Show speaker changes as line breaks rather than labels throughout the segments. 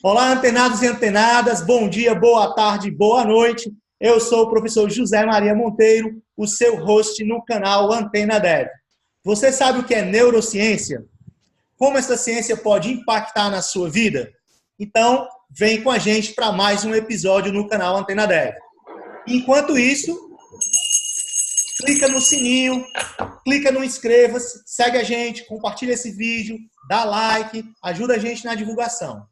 Olá, antenados e antenadas, bom dia, boa tarde, boa noite. Eu sou o professor José Maria Monteiro, o seu host no canal Antena Dev. Você sabe o que é neurociência? Como essa ciência pode impactar na sua vida? Então, vem com a gente para mais um episódio no canal Antena Dev. Enquanto isso, clica no sininho, clica no inscreva-se, segue a gente, compartilha esse vídeo, dá like, ajuda a gente na divulgação.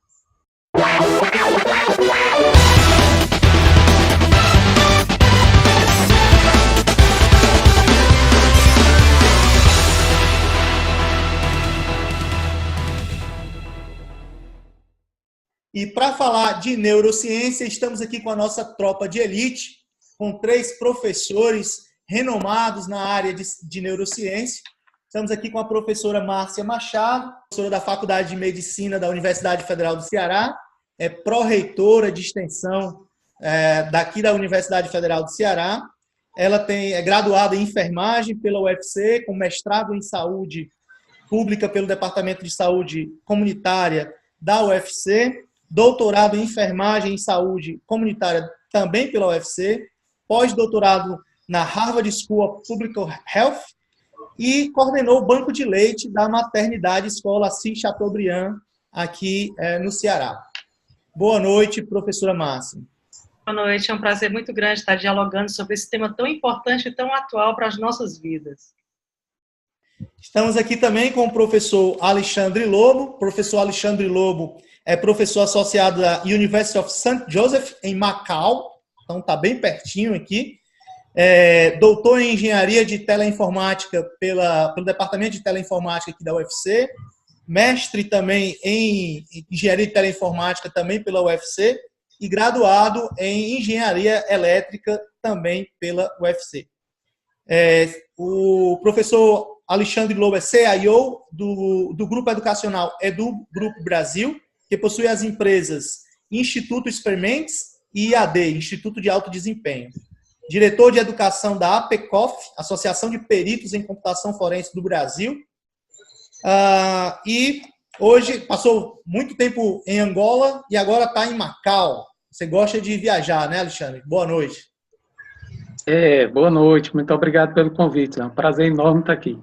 E para falar de neurociência, estamos aqui com a nossa tropa de elite, com 3 professores renomados na área de neurociência. Estamos aqui com a professora Márcia Machado, professora da Faculdade de Medicina da Universidade Federal do Ceará, é pró-reitora de extensão daqui da Universidade Federal do Ceará. Ela é graduada em enfermagem pela UFC, com mestrado em saúde pública pelo Departamento de Saúde Comunitária da UFC, doutorado em enfermagem e saúde comunitária também pela UFC, pós-doutorado na Harvard School of Public Health e coordenou o banco de leite da maternidade Escola Assis Chateaubriand aqui no Ceará. Boa noite, professora Márcia.
Boa noite, é um prazer muito grande estar dialogando sobre esse tema tão importante e tão atual para as nossas vidas.
Estamos aqui também com o professor Alexandre Lobo. O professor Alexandre Lobo é professor associado da University of St. Joseph, em Macau, então está bem pertinho aqui. Doutor em Engenharia de Teleinformática pelo Departamento de Teleinformática aqui da UFC, mestre também em Engenharia de Teleinformática também pela UFC e graduado em Engenharia Elétrica também pela UFC. O professor Alexandre Lobo é CIO do Grupo Educacional Edu Grupo Brasil, que possui as empresas Instituto Experiments e IAD, Instituto de Alto Desempenho. Diretor de Educação da APECOF, Associação de Peritos em Computação Forense do Brasil. E hoje passou muito tempo em Angola e agora está em Macau. Você gosta de viajar, né, Alexandre? Boa noite.
Boa noite. Muito obrigado pelo convite. É um prazer enorme estar aqui.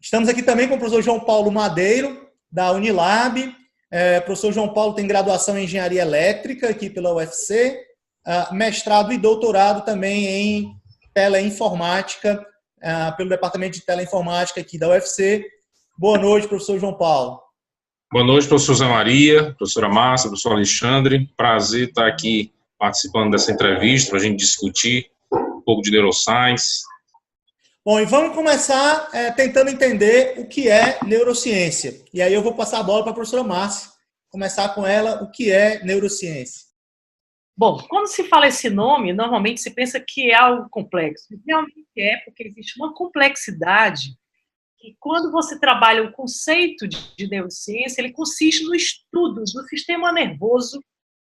Estamos aqui também com o professor João Paulo Madeiro, da Unilab. O professor João Paulo tem graduação em Engenharia Elétrica aqui pela UFC, mestrado e doutorado também em Teleinformática, pelo Departamento de Teleinformática aqui da UFC. Boa noite, professor João Paulo.
Boa noite, professor Zé Maria, professora Márcia, professor Alexandre. Prazer estar aqui participando dessa entrevista para a gente discutir um pouco de neuroscience.
Bom, e vamos começar tentando entender o que é neurociência. E aí eu vou passar a bola para a professora Márcia, começar com ela o que é neurociência.
Bom, quando se fala esse nome, normalmente se pensa que é algo complexo. Realmente é, porque existe uma complexidade e quando você trabalha o conceito de neurociência, ele consiste no estudo do sistema nervoso,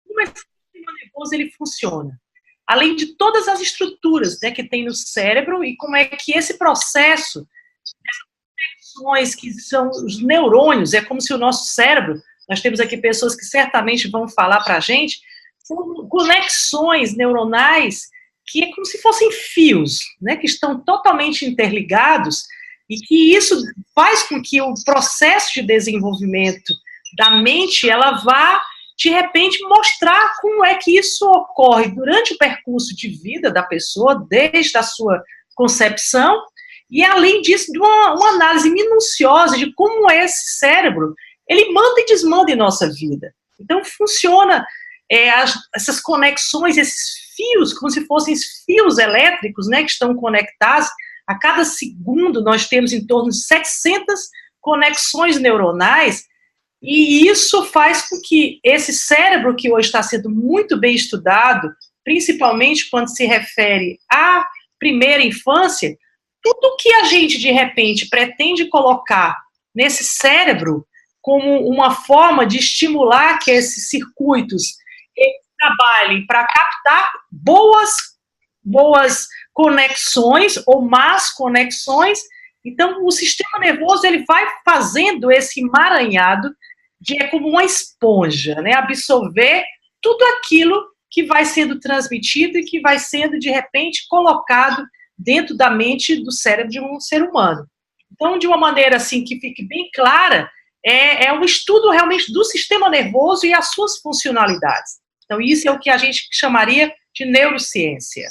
como esse sistema nervoso ele funciona. Além de todas as estruturas, né, que tem no cérebro e como é que esse processo, essas conexões que são os neurônios, é como se o nosso cérebro, nós temos aqui pessoas que certamente vão falar para a gente, são conexões neuronais que é como se fossem fios, né, que estão totalmente interligados e que isso faz com que o processo de desenvolvimento da mente, ela vá, de repente, mostrar como é que isso ocorre durante o percurso de vida da pessoa, desde a sua concepção, e, além disso, de uma análise minuciosa de como esse cérebro, ele manda e desmanda em nossa vida. Então, funciona essas conexões, esses fios, como se fossem fios elétricos, né, que estão conectados. A cada segundo, nós temos em torno de 700 conexões neuronais, e isso faz com que esse cérebro, que hoje está sendo muito bem estudado, principalmente quando se refere à primeira infância, tudo que a gente, de repente, pretende colocar nesse cérebro como uma forma de estimular que esses circuitos trabalhem para captar boas conexões ou más conexões. Então, o sistema nervoso ele vai fazendo esse emaranhado é como uma esponja, né? Absorver tudo aquilo que vai sendo transmitido e que vai sendo, de repente, colocado dentro da mente do cérebro de um ser humano. Então, de uma maneira assim que fique bem clara, é um estudo realmente do sistema nervoso e as suas funcionalidades. Então, isso é o que a gente chamaria de neurociência.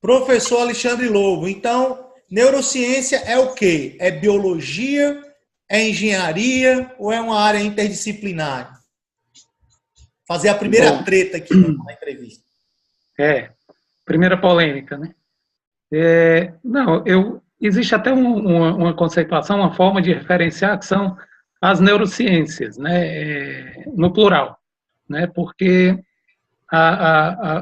Professor Alexandre Lobo, então, neurociência é o quê? É biologia, é engenharia ou é uma área interdisciplinar? Fazer a primeira treta aqui na entrevista.
Primeira polêmica, né? Existe até uma conceituação, uma forma de referenciar que são as neurociências, né? No plural, né? Porque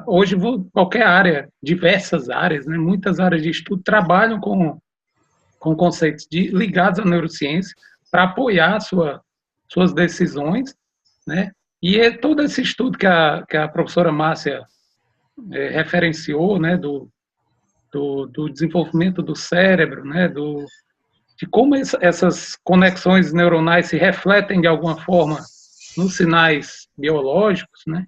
hoje qualquer área, diversas áreas, né? Muitas áreas de estudo trabalham com conceitos ligados à neurociência para apoiar suas decisões, né? E todo esse estudo que a professora Márcia referenciou, né? Do desenvolvimento do cérebro, né? De como essas conexões neuronais se refletem de alguma forma nos sinais biológicos, né?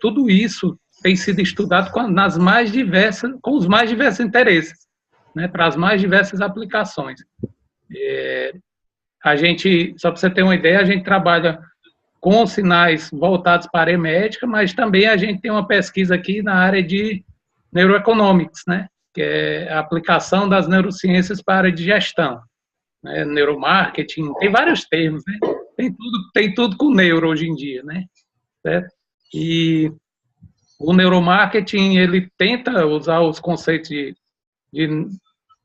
Tudo isso tem sido estudado com os mais diversos interesses, né? Para as mais diversas aplicações. Só para você ter uma ideia, a gente trabalha com sinais voltados para a área médica, mas também a gente tem uma pesquisa aqui na área de neuroeconomics, né? Que é a aplicação das neurociências para a área de gestão, né? Neuromarketing, tem vários termos, né? Tem tudo com neuro hoje em dia, né? Certo? E o neuromarketing, ele tenta usar os conceitos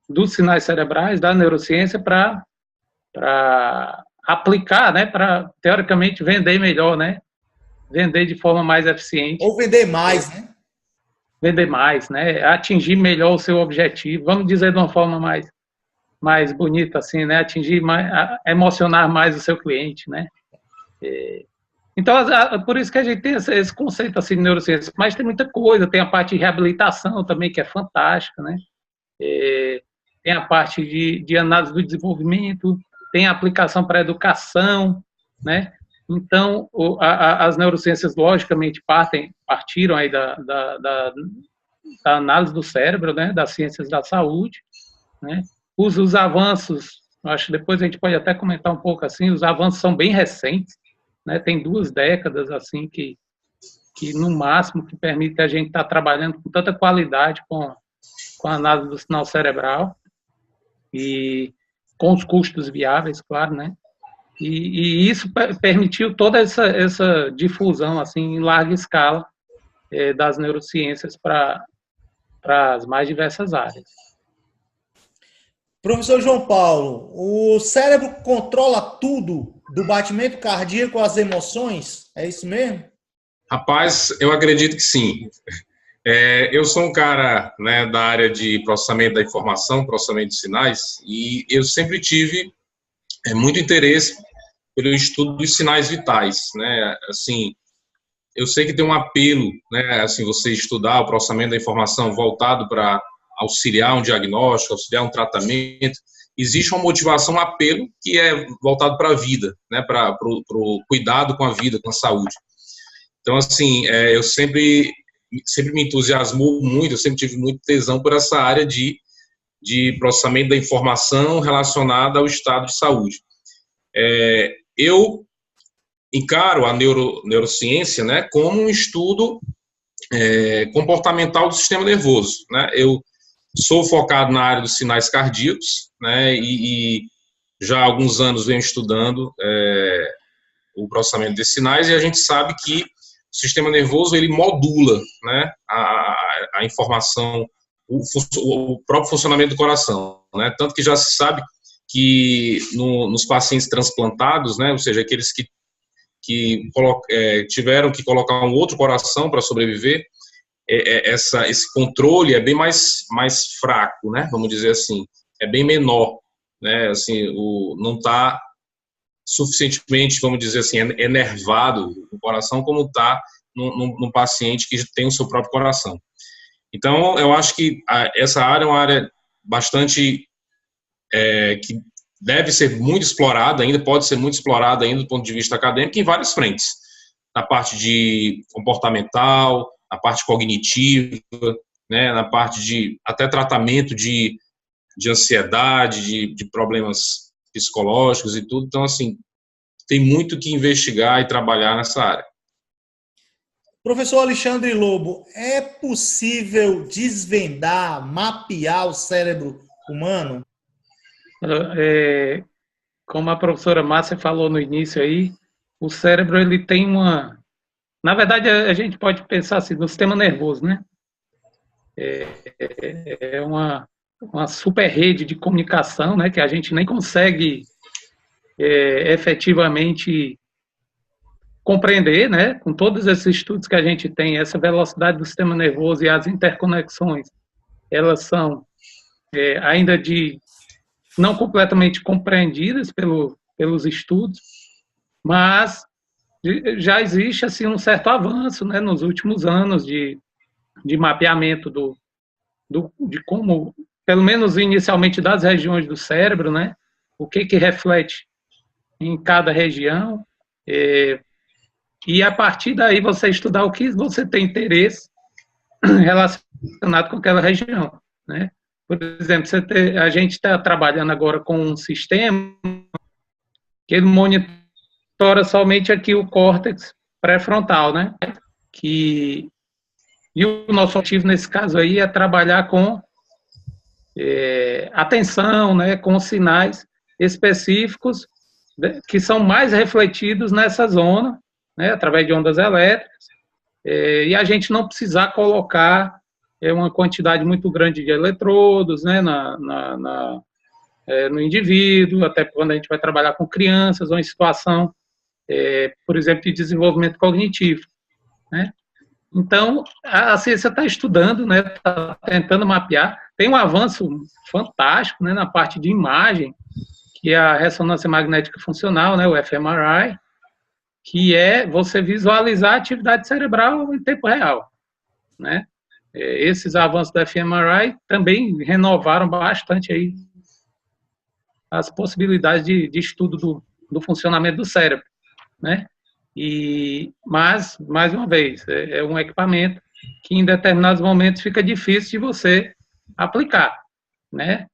dos sinais cerebrais, da neurociência, para aplicar, né? Para, teoricamente, vender melhor, né? Vender de forma mais eficiente.
Ou vender mais, né?
Vender mais, né? Atingir melhor o seu objetivo, vamos dizer de uma forma mais bonita, assim, né? Emocionar mais o seu cliente, né? Então, por isso que a gente tem esse conceito assim de neurociência, mas tem muita coisa, tem a parte de reabilitação também, que é fantástica, né? Tem a parte de análise do desenvolvimento, tem a aplicação para a educação, né? Então, as neurociências, logicamente, partiram aí da análise do cérebro, né? Das ciências da saúde, né? Os avanços, acho que depois a gente pode até comentar um pouco assim, os avanços são bem recentes, né? Tem 2 décadas, assim, que no máximo, que permite a gente estar trabalhando com tanta qualidade com a análise do sinal cerebral e com os custos viáveis, claro, né? E isso permitiu toda essa difusão, assim, em larga escala das neurociências para as mais diversas áreas.
Professor João Paulo, o cérebro controla tudo, do batimento cardíaco às emoções? É isso mesmo?
Rapaz, eu acredito que sim. Eu sou um cara, né, da área de processamento da informação, processamento de sinais, e eu sempre tive muito interesse pelo estudo dos sinais vitais, né? Assim, eu sei que tem um apelo, né, assim, você estudar o processamento da informação voltado para auxiliar um diagnóstico, auxiliar um tratamento. Existe uma motivação, um apelo que é voltado para a vida, né, para o cuidado com a vida, com a saúde. Então, assim, eu sempre me entusiasmou muito, eu sempre tive muito tesão por essa área de processamento da informação relacionada ao estado de saúde. Eu encaro a neurociência, né, como um estudo comportamental do sistema nervoso, né? Eu sou focado na área dos sinais cardíacos, né, e já há alguns anos venho estudando o processamento desses sinais, e a gente sabe que o sistema nervoso, ele modula, né, a informação, o próprio funcionamento do coração, né? Tanto que já se sabe que nos pacientes transplantados, né, ou seja, aqueles que tiveram que colocar um outro coração para sobreviver, esse controle é bem mais fraco, né? Vamos dizer assim, é bem menor, né? Assim, não está suficientemente, vamos dizer assim, enervado o coração como está num paciente que tem o seu próprio coração. Então, eu acho que essa área é uma área bastante que deve ser muito explorado ainda, pode ser muito explorado ainda do ponto de vista acadêmico em várias frentes. Na parte de comportamental, na parte cognitiva, né, na parte de até tratamento de ansiedade, de problemas psicológicos e tudo. Então, assim, tem muito que investigar e trabalhar nessa área.
Professor Alexandre Lobo, é possível desvendar, mapear o cérebro humano?
Como a professora Márcia falou no início aí, o cérebro, ele tem uma... Na verdade, a gente pode pensar assim, no sistema nervoso, né? É uma super rede de comunicação, né, que a gente nem consegue efetivamente compreender, né, com todos esses estudos que a gente tem, essa velocidade do sistema nervoso e as interconexões, elas são ainda não completamente compreendidas pelos estudos, mas já existe assim um certo avanço, né, nos últimos anos de mapeamento de como, pelo menos inicialmente, das regiões do cérebro, né, o que reflete em cada região, e a partir daí você estudar o que você tem interesse relacionado com aquela região, né. Por exemplo, a gente está trabalhando agora com um sistema que ele monitora somente aqui o córtex pré-frontal, né, e o nosso objetivo nesse caso aí é trabalhar com atenção, né, com sinais específicos que são mais refletidos nessa zona, né, através de ondas elétricas, e a gente não precisar colocar uma quantidade muito grande de eletrodos, né, no indivíduo, até quando a gente vai trabalhar com crianças ou em situação, por exemplo, de desenvolvimento cognitivo, né. Então, a ciência está estudando, né, está tentando mapear. Tem um avanço fantástico, né, na parte de imagem, que é a ressonância magnética funcional, né, o fMRI, que é você visualizar a atividade cerebral em tempo real, né. Esses avanços da fMRI também renovaram bastante aí as possibilidades de estudo do funcionamento do cérebro, né. Mas, mais uma vez, é um equipamento que em determinados momentos fica difícil de você aplicar, né?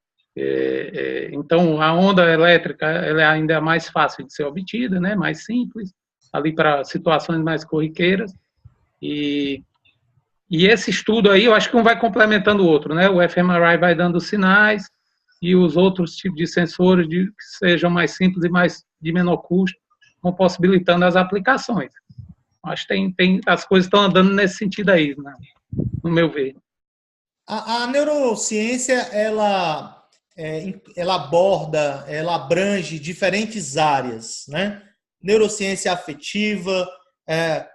Então, a onda elétrica ela ainda é mais fácil de ser obtida, né? Mais simples, ali para situações mais corriqueiras. E esse estudo aí, eu acho que um vai complementando o outro, né? O fMRI vai dando sinais e os outros tipos de sensores que sejam mais simples e de menor custo, vão possibilitando as aplicações. Acho que as coisas estão andando nesse sentido aí, né, no meu ver.
A neurociência, ela aborda, ela abrange diferentes áreas, né? Neurociência afetiva,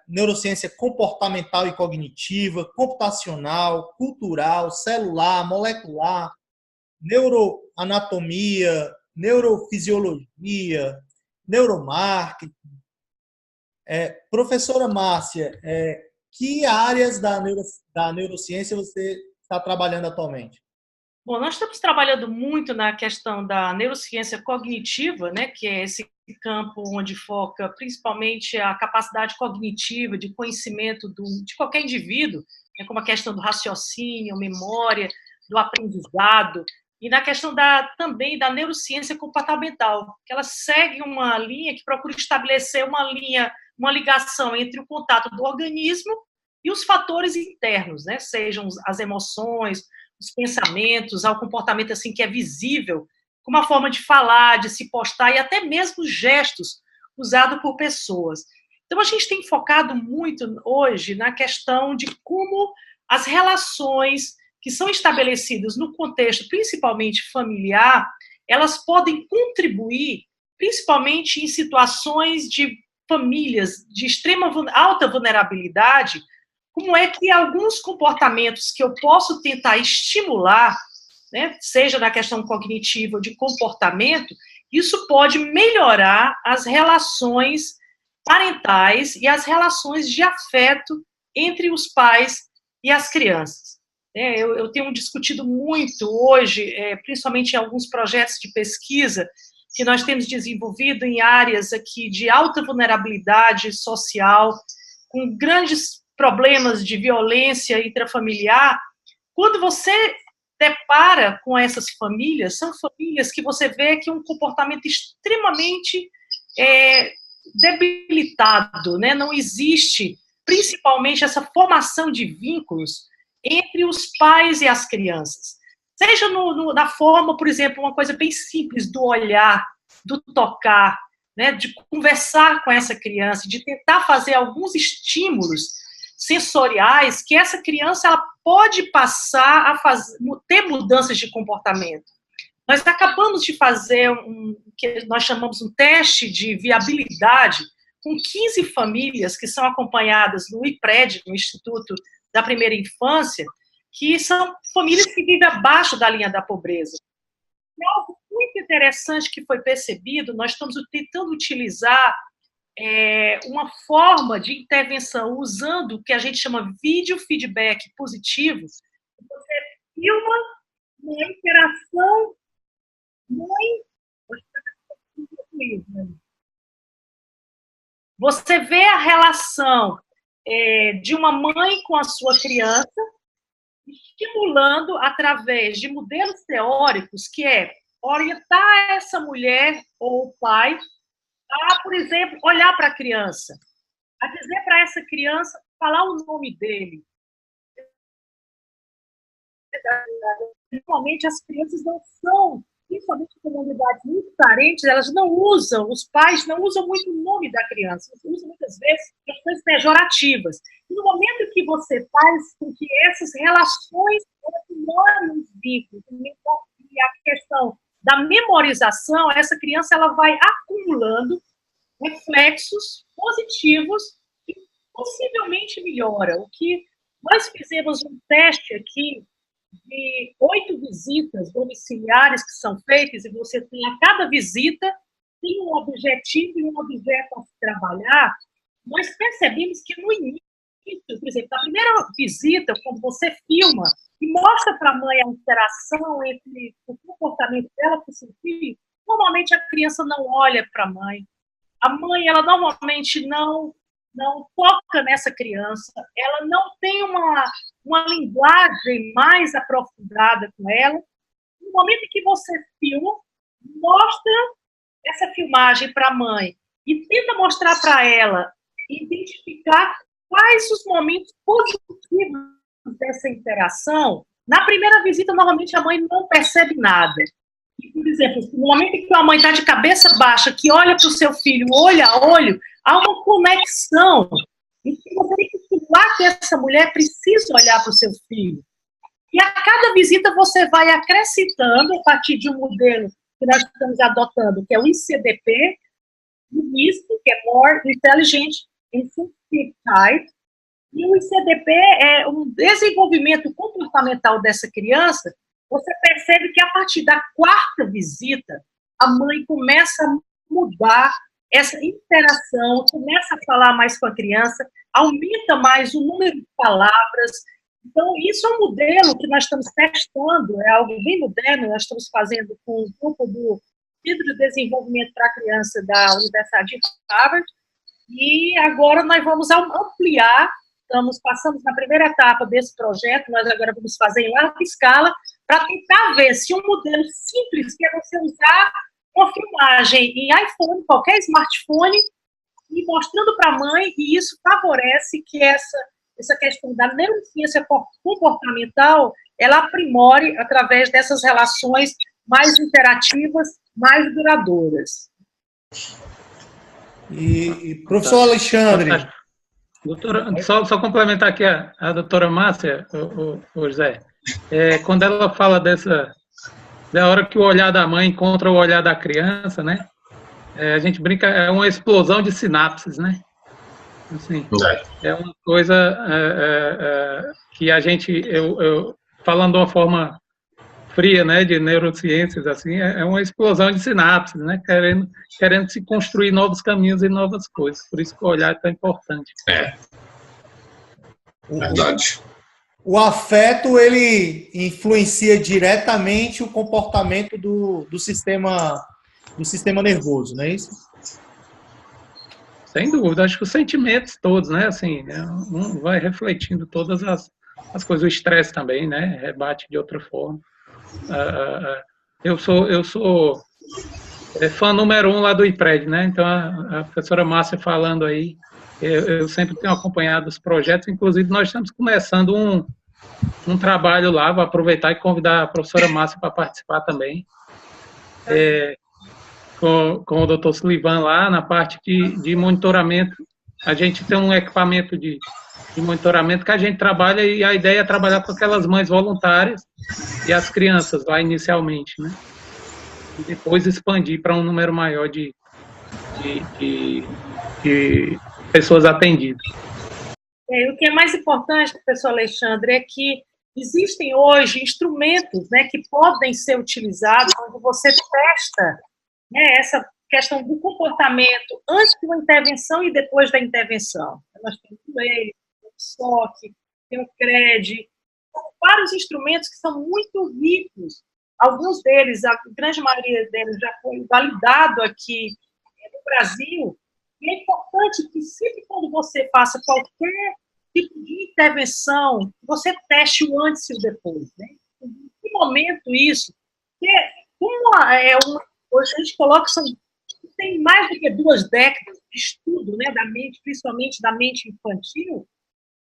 neurociência comportamental e cognitiva, computacional, cultural, celular, molecular, neuroanatomia, neurofisiologia, neuromarketing. Professora Márcia, que áreas da neurociência você está trabalhando atualmente?
Bom, nós estamos trabalhando muito na questão da neurociência cognitiva, né, que é esse campo onde foca principalmente a capacidade cognitiva de conhecimento de qualquer indivíduo, né, como a questão do raciocínio, memória, do aprendizado, e na questão também da neurociência comportamental, que ela segue uma linha que procura estabelecer uma ligação entre o contato do organismo e os fatores internos, né? Sejam as emoções, os pensamentos, ao comportamento assim que é visível, como a forma de falar, de se postar e até mesmo os gestos usados por pessoas. Então, a gente tem focado muito hoje na questão de como as relações que são estabelecidas no contexto principalmente familiar, elas podem contribuir, principalmente em situações de famílias de alta vulnerabilidade, como é que alguns comportamentos que eu posso tentar estimular, né, seja na questão cognitiva ou de comportamento, isso pode melhorar as relações parentais e as relações de afeto entre os pais e as crianças. Eu tenho discutido muito hoje, principalmente em alguns projetos de pesquisa, que nós temos desenvolvido em áreas aqui de alta vulnerabilidade social, com grandes problemas de violência intrafamiliar, quando você depara com essas famílias, são famílias que você vê que um comportamento extremamente debilitado, né? Não existe, principalmente, essa formação de vínculos entre os pais e as crianças. Seja na forma, por exemplo, uma coisa bem simples do olhar, do tocar, né? De conversar com essa criança, de tentar fazer alguns estímulos sensoriais que essa criança ela pode passar a ter mudanças de comportamento. Nós acabamos de fazer o que nós chamamos um teste de viabilidade com 15 famílias que são acompanhadas no IPRED, no Instituto da Primeira Infância, que são famílias que vivem abaixo da linha da pobreza. E algo muito interessante que foi percebido, nós estamos tentando utilizar uma forma de intervenção usando o que a gente chama vídeo feedback positivo. Você filma uma interação você vê a relação de uma mãe com a sua criança, estimulando através de modelos teóricos, que é orientar essa mulher ou o pai a, por exemplo, olhar para a criança, a dizer para essa criança, falar o nome dele. Normalmente as crianças não são, principalmente em comunidades muito carentes, elas não usam, os pais não usam muito o nome da criança, usam muitas vezes questões pejorativas. E no momento que você faz com que essas relações continuem os vínculos, e a questão da memorização, essa criança ela vai acumulando reflexos positivos e possivelmente melhora. O que nós fizemos um teste aqui de 8 visitas domiciliares que são feitas, e você tem a cada visita tem um objetivo e um objeto a se trabalhar. Nós percebemos que no início, por exemplo, na primeira visita, quando você filma e mostra para a mãe a interação entre o comportamento dela com o seu filho, normalmente a criança não olha para a mãe. A mãe, ela normalmente não toca nessa criança, ela não tem uma linguagem mais aprofundada com ela. No momento em que você filma, mostra essa filmagem para a mãe e tenta mostrar para ela, identificar quais os momentos positivos dessa interação. Na primeira visita, normalmente a mãe não percebe nada. E, por exemplo, no momento em que a mãe está de cabeça baixa, que olha para o seu filho olho a olho, há uma conexão. E que você tem que estimular que essa mulher precisa olhar para o seu filho. E a cada visita você vai acrescentando, a partir de um modelo que nós estamos adotando, que é o ICDP, o MISP, que é More Intelligent and Scientific Type. E o ICDP é um desenvolvimento comportamental dessa criança. Você percebe que a partir da 4ª visita, a mãe começa a mudar essa interação, começa a falar mais com a criança, aumenta mais o número de palavras. Então, isso é um modelo que nós estamos testando, é algo bem moderno, nós estamos fazendo com o grupo do Centro de Desenvolvimento para a Criança da Universidade de Harvard, e agora nós vamos ampliar, passamos na primeira etapa desse projeto, nós agora vamos fazer em larga escala, para tentar ver se um modelo simples, que é você usar uma filmagem em iPhone, qualquer smartphone, e mostrando para a mãe, e isso favorece que essa questão da neurociência comportamental, ela aprimore através dessas relações mais interativas, mais duradouras.
E professor Alexandre...
Doutora, só complementar aqui a doutora Márcia, o José, quando ela fala da hora que o olhar da mãe encontra o olhar da criança, né? A gente brinca, é uma explosão de sinapses, né? Assim, é uma coisa que a gente, eu falando de uma forma fria, né, de neurociências, assim, é uma explosão de sinapses, né? Querendo se construir novos caminhos e novas coisas. Por isso que o olhar é tão importante.
Verdade.
O afeto, ele influencia diretamente o comportamento do sistema do sistema nervoso, não é isso?
Sem dúvida, acho que os sentimentos todos, né, assim, né, um vai refletindo todas as coisas, o estresse também, né, rebate de outra forma. Eu sou fã número 1 lá do IPRED, né, então a professora Márcia falando aí, eu sempre tenho acompanhado os projetos, inclusive nós estamos começando um trabalho lá, vou aproveitar e convidar a professora Márcia para participar também, com o Dr. Sullivan lá na parte de monitoramento. A gente tem um equipamento de monitoramento que a gente trabalha, e a ideia é trabalhar com aquelas mães voluntárias e as crianças lá inicialmente, né? E depois expandir para um número maior de pessoas atendidas.
O que é mais importante, professor Alexandre, é que existem hoje instrumentos, né, que podem ser utilizados quando você testa, né, essa questão do comportamento antes de uma intervenção e depois da intervenção. Nós temos o EI, o SOC, tem o CRED, são vários instrumentos que são muito ricos. Alguns deles, a grande maioria deles já foi validado aqui no Brasil. E é importante que sempre quando você faça qualquer tipo de intervenção, você teste o antes e o depois. Né? Em que momento isso? Hoje a gente coloca, tem mais do que 2 décadas de estudo, né, da mente, principalmente da mente infantil,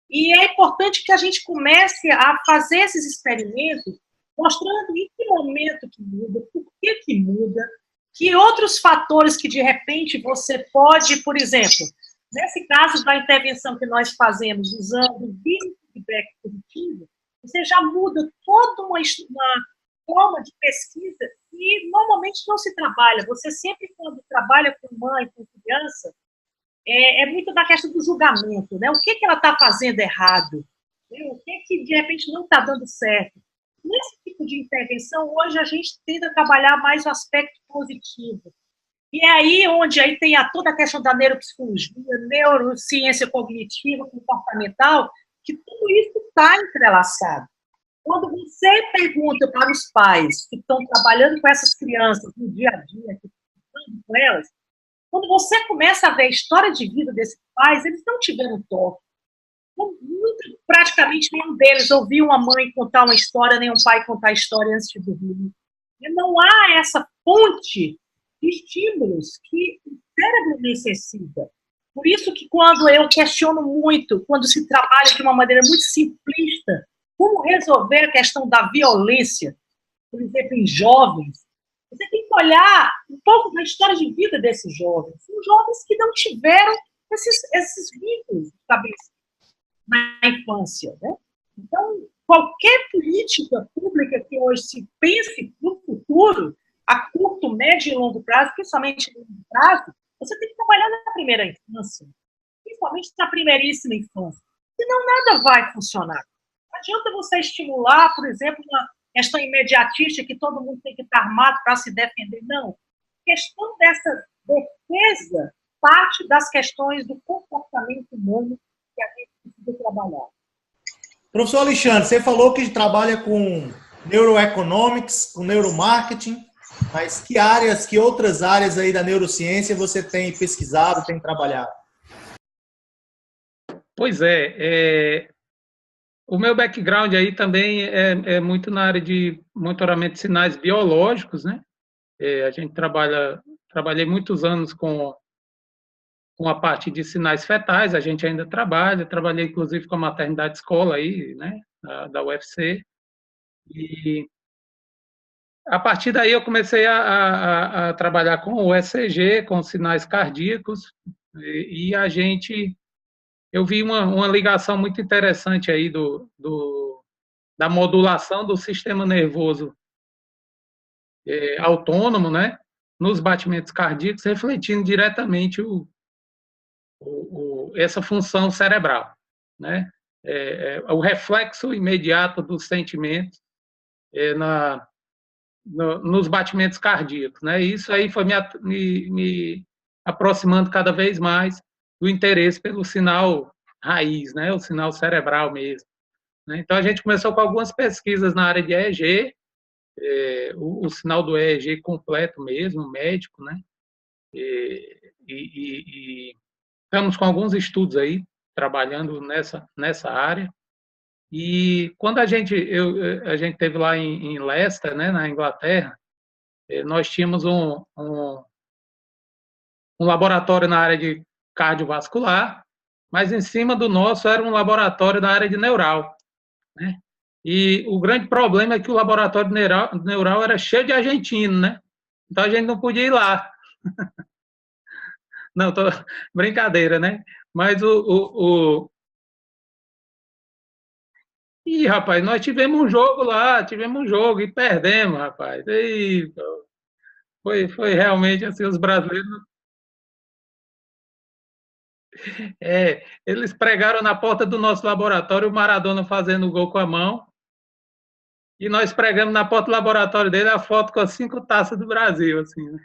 e é importante que a gente comece a fazer esses experimentos, mostrando em que momento que muda, por que muda, que outros fatores que, de repente, você pode, por exemplo, nesse caso da intervenção que nós fazemos usando o biofeedback positivo, você já muda toda uma forma de pesquisa que normalmente não se trabalha. Você sempre, quando trabalha com mãe, com criança, é muito da questão do julgamento, né? O que ela está fazendo errado? Né? O que, de repente, não está dando certo? Nesse tipo de intervenção, hoje a gente tenta trabalhar mais o aspecto positivo. E é aí onde aí tem toda a questão da neuropsicologia, neurociência cognitiva, comportamental, que tudo isso está entrelaçado. Quando você pergunta para os pais que estão trabalhando com essas crianças no dia a dia, que estão com elas, quando você começa a ver a história de vida desses pais, eles não tiveram toque. Praticamente nenhum deles ouviu uma mãe contar uma história, nem um pai contar a história antes de dormir. E não há essa fonte de estímulos que o cérebro necessita. Por isso que quando eu questiono muito, quando se trabalha de uma maneira muito simplista, como resolver a questão da violência, por exemplo, em jovens, você tem que olhar um pouco da história de vida desses jovens. São jovens que não tiveram esses vínculos estabelecidos na infância. Né? Então, qualquer política pública que hoje se pense no futuro, a curto, médio e longo prazo, principalmente no longo prazo, você tem que trabalhar na primeira infância, principalmente na primeiríssima infância. Senão nada vai funcionar. Não adianta você estimular, por exemplo, uma questão imediatista que todo mundo tem que estar armado para se defender. Não. A questão dessa defesa parte das questões do comportamento humano que a gente precisa trabalhar.
Professor Alexandre, você falou que trabalha com neuroeconomics, com neuromarketing, mas que outras áreas aí da neurociência você tem pesquisado, tem trabalhado?
Pois o meu background aí também é muito na área de monitoramento de sinais biológicos, né? A gente trabalhei muitos anos com a parte de sinais fetais, a gente ainda trabalhei inclusive com a maternidade escola aí, né, da UFC, e a partir daí eu comecei a trabalhar com o ECG, com sinais cardíacos, e eu vi uma ligação muito interessante aí da modulação do sistema nervoso autônomo, né, nos batimentos cardíacos, refletindo diretamente essa função cerebral, né? O reflexo imediato dos sentimentos nos batimentos cardíacos, né? Isso aí foi me aproximando cada vez mais do interesse pelo sinal raiz, né? O sinal cerebral mesmo. Né? Então a gente começou com algumas pesquisas na área de EEG o sinal do EEG completo mesmo, médico, né? E estamos com alguns estudos aí, trabalhando nessa área. E quando a gente teve lá em Leicester, né, na Inglaterra, nós tínhamos um laboratório na área de cardiovascular, mas em cima do nosso era um laboratório da área de neural, né? E o grande problema é que o laboratório de neural era cheio de argentino, né? Então a gente não podia ir lá. Não, brincadeira, né? Mas Ih, rapaz, nós tivemos um jogo lá, e perdemos, rapaz. E foi realmente assim, os brasileiros. Eles pregaram na porta do nosso laboratório o Maradona fazendo o gol com a mão, e nós pregamos na porta do laboratório dele a foto com as 5 taças do Brasil, assim, né?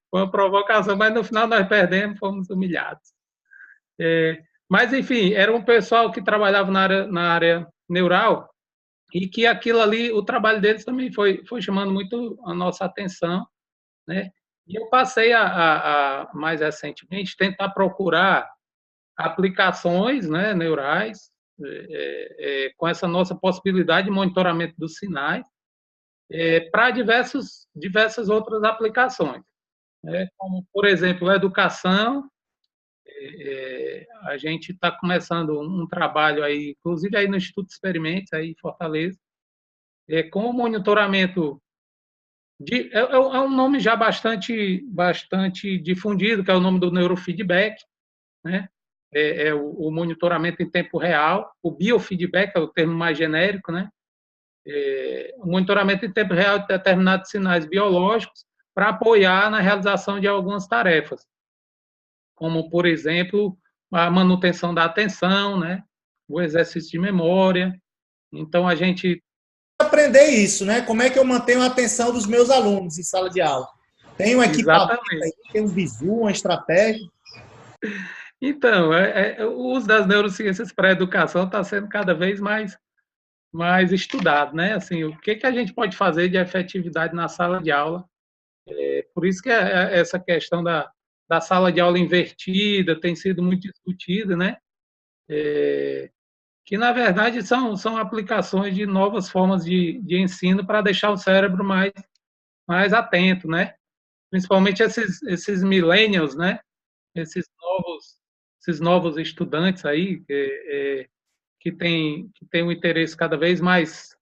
Foi uma provocação, mas no final nós perdemos, fomos humilhados. Mas, enfim, era um pessoal que trabalhava na área neural, e que aquilo ali, o trabalho deles também foi chamando muito a nossa atenção, né? E eu passei mais recentemente, tentar procurar aplicações, né, neurais, com essa nossa possibilidade de monitoramento dos sinais, para diversas outras aplicações, né? Como, por exemplo, a educação. A gente está começando um trabalho aí, inclusive aí no Instituto Experimentos, aí em Fortaleza, com o monitoramento é um nome já bastante difundido, que é o nome do neurofeedback, né? O monitoramento em tempo real, o biofeedback é o termo mais genérico, né? O monitoramento em tempo real de determinados sinais biológicos para apoiar na realização de algumas tarefas, como, por exemplo, a manutenção da atenção, né? O exercício de memória. Então, a gente
aprender isso, né? Como é que eu mantenho a atenção dos meus alunos em sala de aula? Tem um equipamento aí, tem um bizu, uma estratégia?
Então, o uso das neurociências para a educação está sendo cada vez mais estudado, né? Assim, o que a gente pode fazer de efetividade na sala de aula? Por isso que essa questão da sala de aula invertida tem sido muito discutida, né? Que, na verdade, são aplicações de novas formas de ensino para deixar o cérebro mais atento, né? Principalmente esses millennials, né? Esses novos estudantes aí que têm um interesse cada vez mais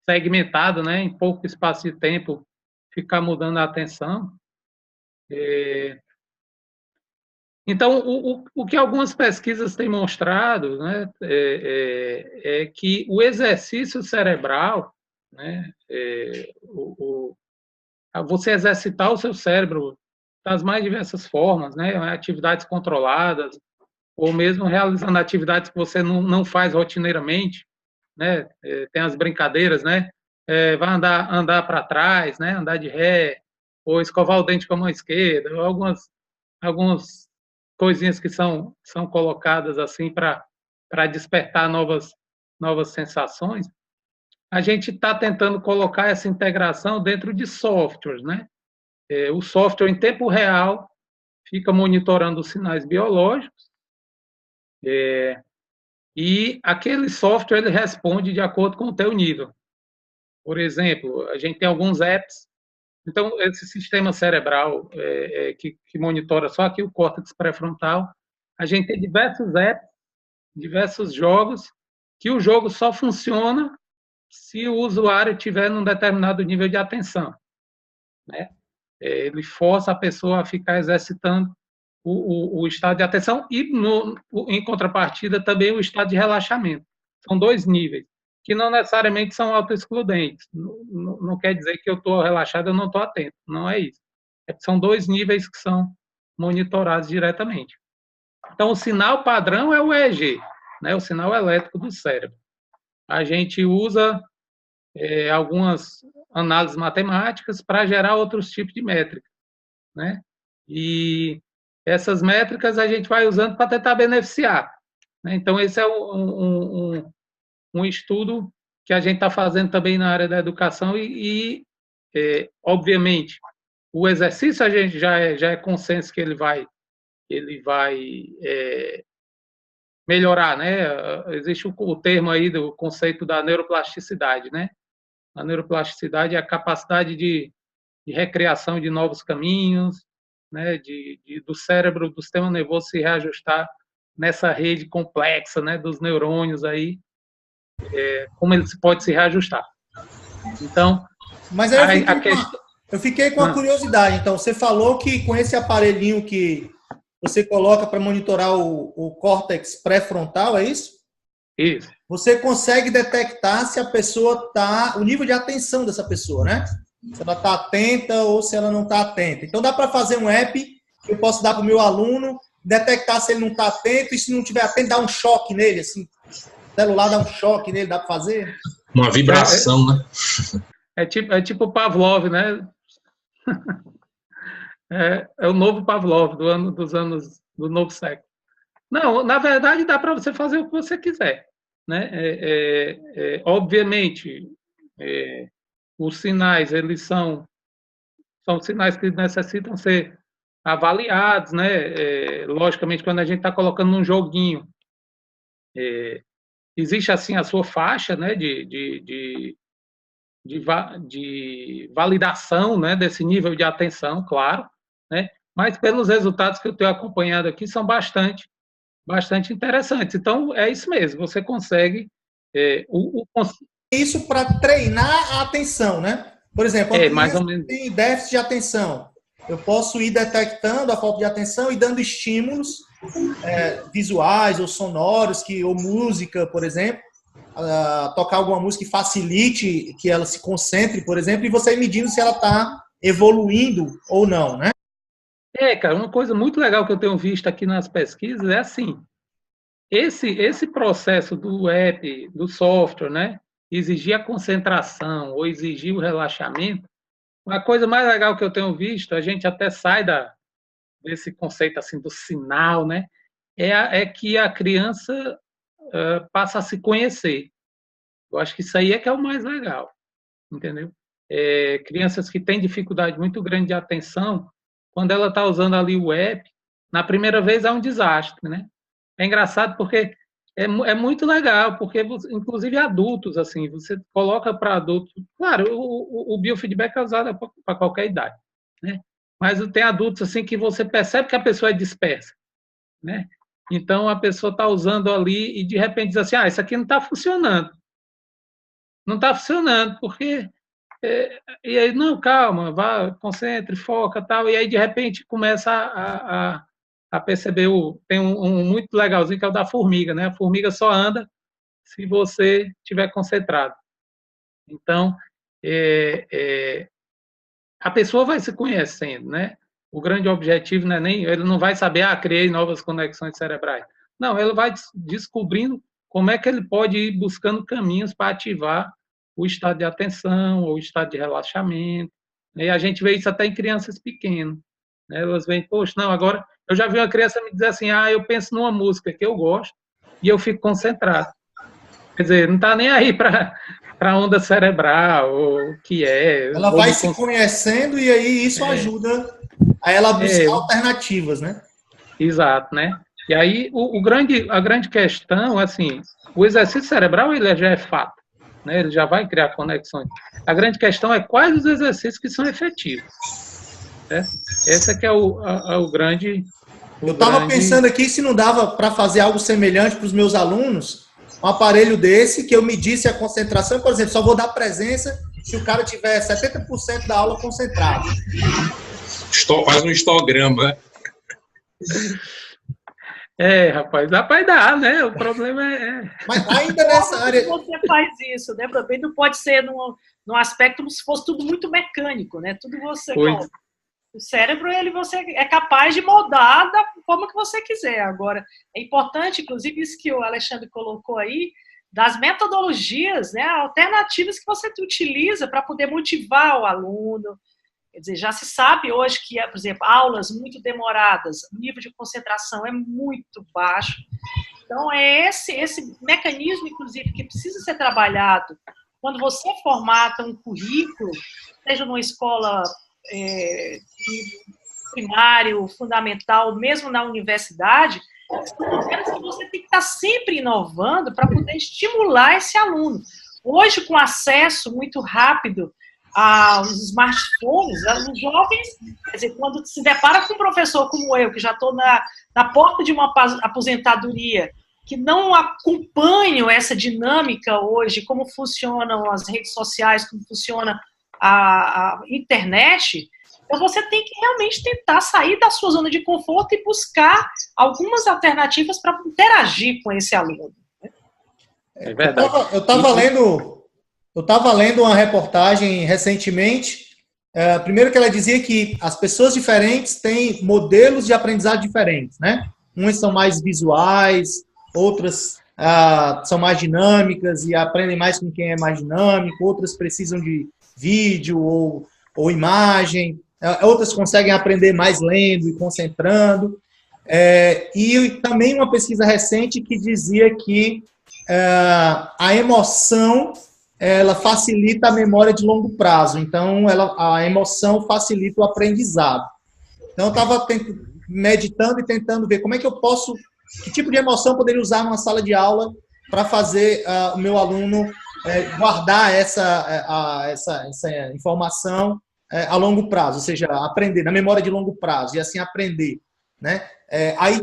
segmentado, né? Em pouco espaço de tempo, ficar mudando a atenção. Então, o que algumas pesquisas têm mostrado, né, é que o exercício cerebral, né, você exercitar o seu cérebro das mais diversas formas, né, atividades controladas, ou mesmo realizando atividades que você não faz rotineiramente, né, tem as brincadeiras, né, vai andar para trás, né, andar de ré, ou escovar o dente com a mão esquerda, ou algumas coisinhas que são colocadas assim para despertar novas sensações. A gente está tentando colocar essa integração dentro de softwares, né? O software em tempo real fica monitorando os sinais biológicos, e aquele software ele responde de acordo com o teu nível. Por exemplo, a gente tem alguns apps. Então, esse sistema cerebral que monitora só aqui o córtex pré-frontal, a gente tem diversos apps, diversos jogos, que o jogo só funciona se o usuário tiver num determinado nível de atenção, né? Ele força a pessoa a ficar exercitando o estado de atenção e, em contrapartida, também o estado de relaxamento. São 2 níveis, que não necessariamente são autoexcludentes. Não quer dizer que eu estou relaxado, eu não estou atento. Não é isso. São 2 níveis que são monitorados diretamente. Então, o sinal padrão é o EEG, né, o sinal elétrico do cérebro. A gente usa algumas análises matemáticas para gerar outros tipos de métricas, né? E essas métricas a gente vai usando para tentar beneficiar, né? Então, esse é um estudo que a gente está fazendo também na área da educação obviamente, o exercício a gente já é consenso que ele vai melhorar, né? Existe o termo aí do conceito da neuroplasticidade, né? A neuroplasticidade é a capacidade de recriação de novos caminhos, né? Do cérebro, do sistema nervoso se reajustar nessa rede complexa, né? Dos neurônios aí, como ele pode se reajustar. Então,
mas aí eu fiquei com a curiosidade. Então, você falou que com esse aparelhinho que você coloca para monitorar o córtex pré-frontal, é isso?
Isso.
Você consegue detectar se a pessoa está, o nível de atenção dessa pessoa, né? Se ela está atenta ou se ela não está atenta. Então, dá para fazer um app que eu posso dar para o meu aluno, detectar se ele não está atento e se não estiver atento, dar um choque nele, assim. O celular dá um choque nele, dá para fazer?
Uma vibração, né?
É tipo o Pavlov, né? É o novo Pavlov do novo século. Não, na verdade dá para você fazer o que você quiser, né? Obviamente, os sinais eles são sinais que necessitam ser avaliados, né? Logicamente, quando a gente está colocando num joguinho, existe assim a sua faixa, né? De validação, né? Desse nível de atenção, claro, né? Mas pelos resultados que eu tenho acompanhado aqui são bastante interessantes. Então é isso mesmo. Você consegue
isso para treinar a atenção, né? Por exemplo, a
mais ou menos
tem déficit de atenção. Eu posso ir detectando a falta de atenção e dando estímulos visuais ou sonoros, ou música, por exemplo, tocar alguma música que facilite que ela se concentre, por exemplo, e você ir medindo se ela está evoluindo ou não, né?
Cara, uma coisa muito legal que eu tenho visto aqui nas pesquisas é assim, esse processo do app, do software, né, exigir a concentração ou exigir o relaxamento, uma coisa mais legal que eu tenho visto, a gente até sai desse conceito assim do sinal, né, é que a criança passa a se conhecer. Eu acho que isso aí é que é o mais legal, entendeu? Crianças que têm dificuldade muito grande de atenção, quando ela está usando ali o app, na primeira vez é um desastre, né? É engraçado porque é muito legal, porque inclusive adultos, assim, você coloca para adultos, claro, o biofeedback é usado para qualquer idade, né? Mas tem adultos assim que você percebe que a pessoa é dispersa, né? Então a pessoa está usando ali e de repente diz assim, isso aqui não está funcionando. Não está funcionando, porque e aí, não, calma, vá, concentre, foca, tal, e aí de repente começa a perceber, tem um muito legalzinho que é o da formiga, né? A formiga só anda se você estiver concentrado. Então, a pessoa vai se conhecendo, né? O grande objetivo não é ele não vai saber, criei novas conexões cerebrais. Não, ele vai descobrindo como é que ele pode ir buscando caminhos para ativar o estado de atenção ou o estado de relaxamento. E a gente vê isso até em crianças pequenas. Né? Elas veem, poxa, não, agora eu já vi uma criança me dizer assim, eu penso numa música que eu gosto e eu fico concentrado. Quer dizer, não está nem aí para onda cerebral, ou o que é.
Ela vai se conhecendo e aí isso ajuda a ela buscar alternativas, né?
Exato, né? E aí a grande questão, assim, o exercício cerebral ele já é fato, né? Ele já vai criar conexões. A grande questão é quais os exercícios que são efetivos. Né? Esse é que é o grande...
Eu estava pensando aqui se não dava para fazer algo semelhante para os meus alunos, um aparelho desse que eu medisse a concentração, por exemplo, só vou dar presença se o cara tiver 70% da aula concentrado.
Faz um histograma.
Rapaz, dá para dar, né? O problema
Mas ainda nessa área...
Você faz isso, né? Também não pode ser num aspecto como se fosse tudo muito mecânico, né? Tudo você... O cérebro, você é capaz de moldar da forma que você quiser. Agora, é importante, inclusive, isso que o Alexandre colocou aí, das metodologias, né, alternativas que você utiliza para poder motivar o aluno. Quer dizer, já se sabe hoje que, por exemplo, aulas muito demoradas, o nível de concentração é muito baixo. Então, é esse mecanismo, inclusive, que precisa ser trabalhado quando você formata um currículo, seja numa escola primário, fundamental, mesmo na universidade, que você tem que estar sempre inovando para poder estimular esse aluno. Hoje, com acesso muito rápido aos smartphones, os jovens, quer dizer, quando se depara com um professor como eu, que já estou na porta de uma aposentadoria, que não acompanham essa dinâmica hoje, como funcionam as redes sociais, como funciona a internet, então você tem que realmente tentar sair da sua zona de conforto e buscar algumas alternativas para interagir com esse aluno.
É verdade.
Eu estava lendo uma reportagem recentemente, primeiro que ela dizia que as pessoas diferentes têm modelos de aprendizado diferentes, né? Umas são mais visuais, outras são mais dinâmicas e aprendem mais com quem é mais dinâmico, outras precisam de vídeo ou imagem, outras conseguem aprender mais lendo e concentrando. E também uma pesquisa recente que dizia que a emoção ela facilita a memória de longo prazo. Então, a emoção facilita o aprendizado. Então, eu estava meditando e tentando ver como é que eu posso, que tipo de emoção eu poderia usar numa sala de aula para fazer o meu aluno guardar essa informação a longo prazo, ou seja, aprender, na memória de longo prazo, e assim aprender, né? Aí,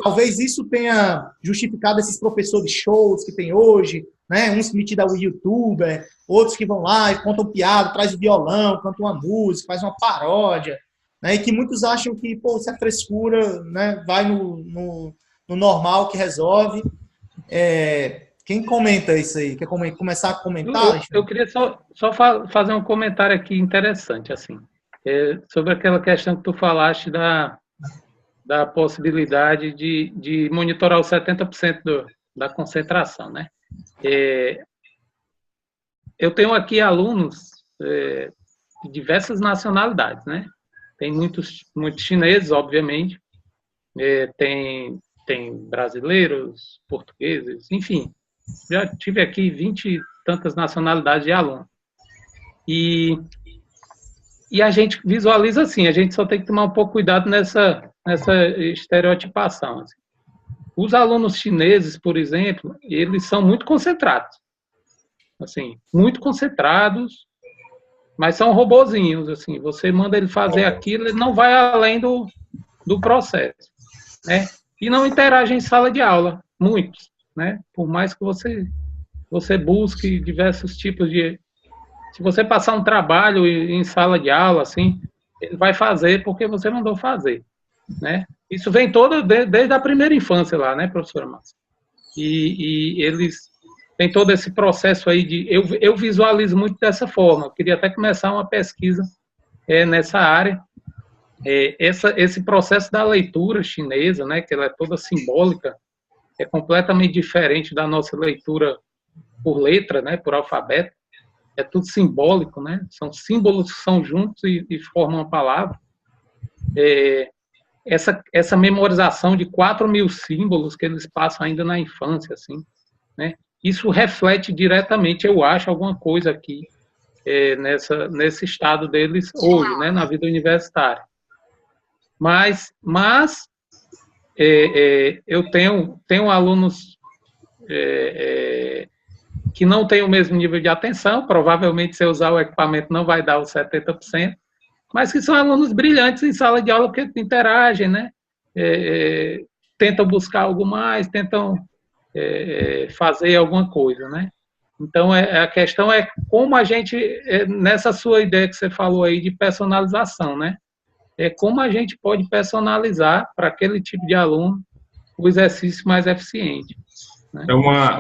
talvez isso tenha justificado esses professores shows que tem hoje, né? Uns metidos ao youtuber, outros que vão lá e contam piada, traz o violão, cantam uma música, faz uma paródia, né? E que muitos acham que, pô, isso é frescura, né? Vai no normal que resolve. Quem comenta isso aí? Quer começar a comentar?
Eu queria só fazer um comentário aqui interessante, assim, sobre aquela questão que tu falaste da possibilidade de monitorar os 70% da concentração, né? Eu tenho aqui alunos de diversas nacionalidades, né? Tem muitos chineses, obviamente, tem brasileiros, portugueses, enfim. Já tive aqui 20 e tantas nacionalidades de aluno. E a gente visualiza assim, a gente só tem que tomar um pouco cuidado nessa estereotipação. Assim. Os alunos chineses, por exemplo, eles são muito concentrados. Assim, muito concentrados, mas são robozinhos. Assim, você manda ele fazer aquilo, ele não vai além do processo. Né? E não interagem em sala de aula, muitos. Né? Por mais que você busque diversos tipos de... Se você passar um trabalho em sala de aula, assim, ele vai fazer porque você mandou fazer. Né? Isso vem desde a primeira infância lá, né, professora Márcia? E eles têm todo esse processo aí de... Eu visualizo muito dessa forma. Eu queria até começar uma pesquisa nessa área. Esse processo da leitura chinesa, né, que ela é toda simbólica, é completamente diferente da nossa leitura por letra, né, por alfabeto. É tudo simbólico, né? São símbolos que são juntos e formam uma palavra. Essa memorização de 4.000 símbolos que eles passam ainda na infância, assim, né? Isso reflete diretamente, eu acho, alguma coisa aqui nesse estado deles hoje, né, na vida universitária. Mas eu tenho alunos que não têm o mesmo nível de atenção, provavelmente se eu usar o equipamento não vai dar os 70%, mas que são alunos brilhantes em sala de aula porque interagem, né? Tentam buscar algo mais, tentam fazer alguma coisa, né? Então, a questão é como a gente, nessa sua ideia que você falou aí de personalização, né? Como a gente pode personalizar para aquele tipo de aluno o exercício mais eficiente. Né?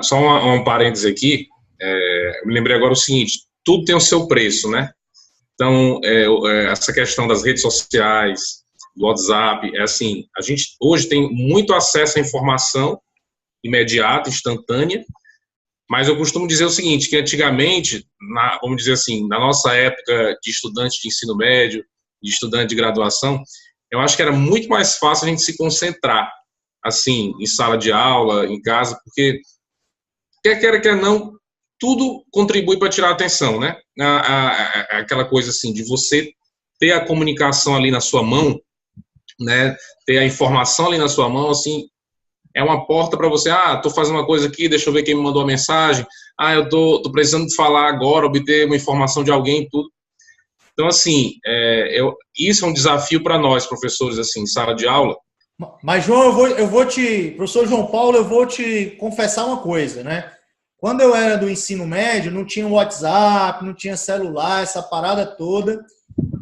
Só um parêntese aqui, eu me lembrei agora o seguinte, tudo tem o seu preço, né? Então, essa questão das redes sociais, do WhatsApp, assim, a gente hoje tem muito acesso à informação imediata, instantânea, Mas eu costumo dizer o seguinte, que antigamente, vamos dizer assim, na nossa época de estudante de ensino médio, de estudante de graduação, eu acho que era muito mais fácil a gente se concentrar, assim, em sala de aula, em casa, porque quer queira, quer não, tudo contribui para tirar a atenção, né? Aquela coisa assim, de você ter a comunicação ali na sua mão, né? Ter a informação ali na sua mão, assim, é uma porta para você, estou fazendo uma coisa aqui, deixa eu ver quem me mandou a mensagem, eu tô precisando falar agora, obter uma informação de alguém, tudo. Então, assim, isso é um desafio para nós, professores, assim, em sala de aula.
Mas, João, professor João Paulo, eu vou te confessar uma coisa, né? Quando eu era do ensino médio, não tinha WhatsApp, não tinha celular, essa parada toda,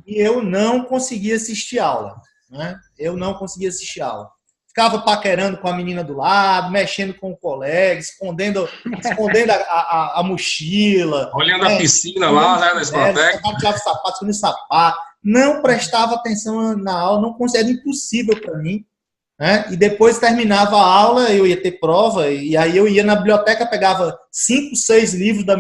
e eu não conseguia assistir aula, né? Eu não conseguia assistir aula. Ficava paquerando com a menina do lado, mexendo com o colega, escondendo a mochila.
Olhando a piscina lá, né, na escoteca.
Tirava o sapato, escondendo o sapato. Não prestava atenção na aula, não conseguia, era impossível para mim. Né? E depois terminava a aula, eu ia ter prova, e aí eu ia na biblioteca, pegava 5, 6 livros do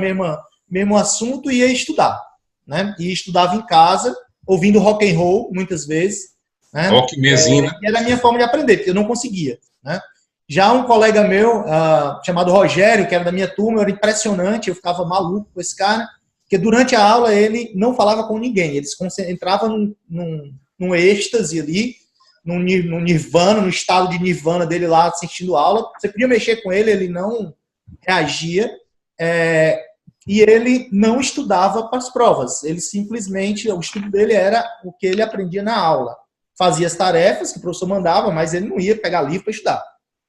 mesmo assunto e ia estudar. Né? E estudava em casa, ouvindo rock and roll, muitas vezes. Né?
Rock mesinho, né?
E era a minha forma de aprender, porque eu não conseguia. Né? Já um colega meu, chamado Rogério, que era da minha turma, era impressionante, eu ficava maluco com esse cara, porque durante a aula ele não falava com ninguém, ele entrava num êxtase ali, no nirvana, no estado de nirvana dele lá, assistindo aula. Você podia mexer com ele, ele não reagia, e ele não estudava para as provas, ele simplesmente, o estudo dele era o que ele aprendia na aula. Fazia as tarefas que o professor mandava, mas ele não ia pegar livro para estudar.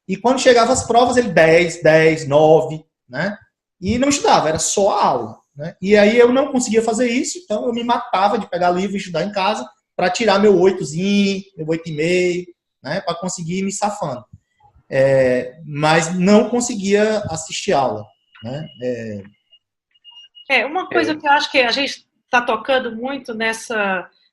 E quando chegava as provas, ele 10, 9, né? E não estudava, era só a aula. Né? E aí eu não conseguia fazer isso, então eu me matava de pegar livro e estudar em casa para tirar meu 8zinho, meu 8,5, né? Para conseguir ir me safando. Mas não conseguia assistir aula. Né?
Uma coisa que eu acho que a gente está tocando muito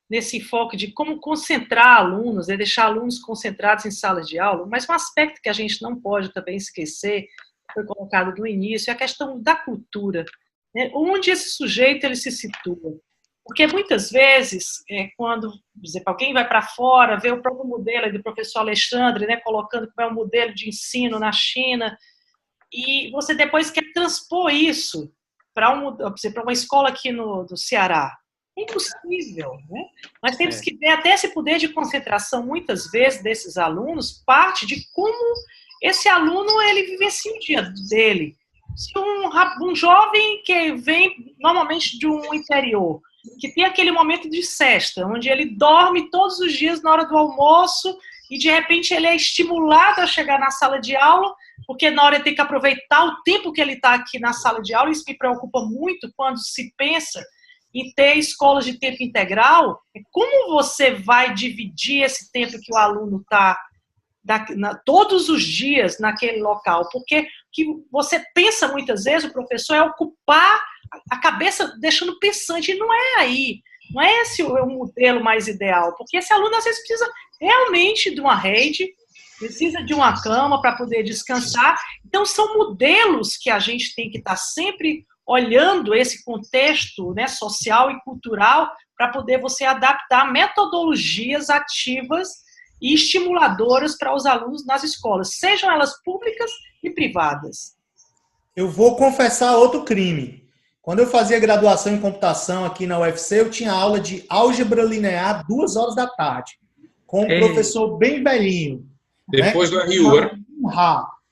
nesse enfoque de como concentrar alunos, deixar alunos concentrados em salas de aula, mas um aspecto que a gente não pode também esquecer, foi colocado no início, é a questão da cultura. Né? Onde esse sujeito ele se situa. Porque muitas vezes, quando, por exemplo, alguém vai para fora, vê o próprio modelo do professor Alexandre, né, colocando como é um modelo de ensino na China, e você depois quer transpor isso para uma escola aqui do Ceará. É impossível, né? Nós temos que ver até esse poder de concentração, muitas vezes, desses alunos, parte de como esse aluno ele vivencia o dia dele. Se um jovem que vem normalmente de um interior, que tem aquele momento de sesta, onde ele dorme todos os dias na hora do almoço e, de repente, ele é estimulado a chegar na sala de aula, porque na hora ele tem que aproveitar o tempo que ele está aqui na sala de aula. Isso me preocupa muito quando se pensa em ter escolas de tempo integral. Como você vai dividir esse tempo que o aluno está todos os dias naquele local? Porque que você pensa muitas vezes, o professor, é ocupar a cabeça deixando pensante, e não é aí. Não é esse o modelo mais ideal, porque esse aluno às vezes precisa realmente de uma rede, precisa de uma cama para poder descansar. Então são modelos que a gente tem que estar sempre olhando esse contexto, né, social e cultural, para poder você adaptar metodologias ativas e estimuladoras para os alunos nas escolas, sejam elas públicas e privadas.
Eu vou confessar outro crime. Quando eu fazia graduação em computação aqui na UFC, eu tinha aula de álgebra linear 2 horas da tarde, com um professor bem velhinho.
Depois, né? Do RU, né?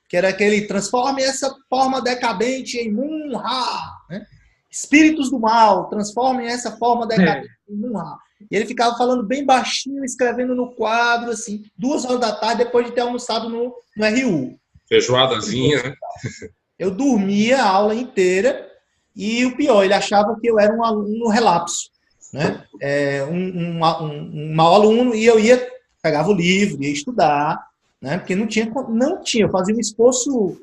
Que era aquele transforme essa forma decadente em Munha. Né? Espíritos do mal, transformem essa forma decadente em Munha. E ele ficava falando bem baixinho, escrevendo no quadro, assim, 2 horas da tarde, depois de ter almoçado no RU.
Feijoadazinha, né?
Eu dormia a aula inteira e o pior, ele achava que eu era um aluno relapso. Né? Um mau aluno, e eu pegava o livro, ia estudar, né? Porque não tinha, eu fazia um esforço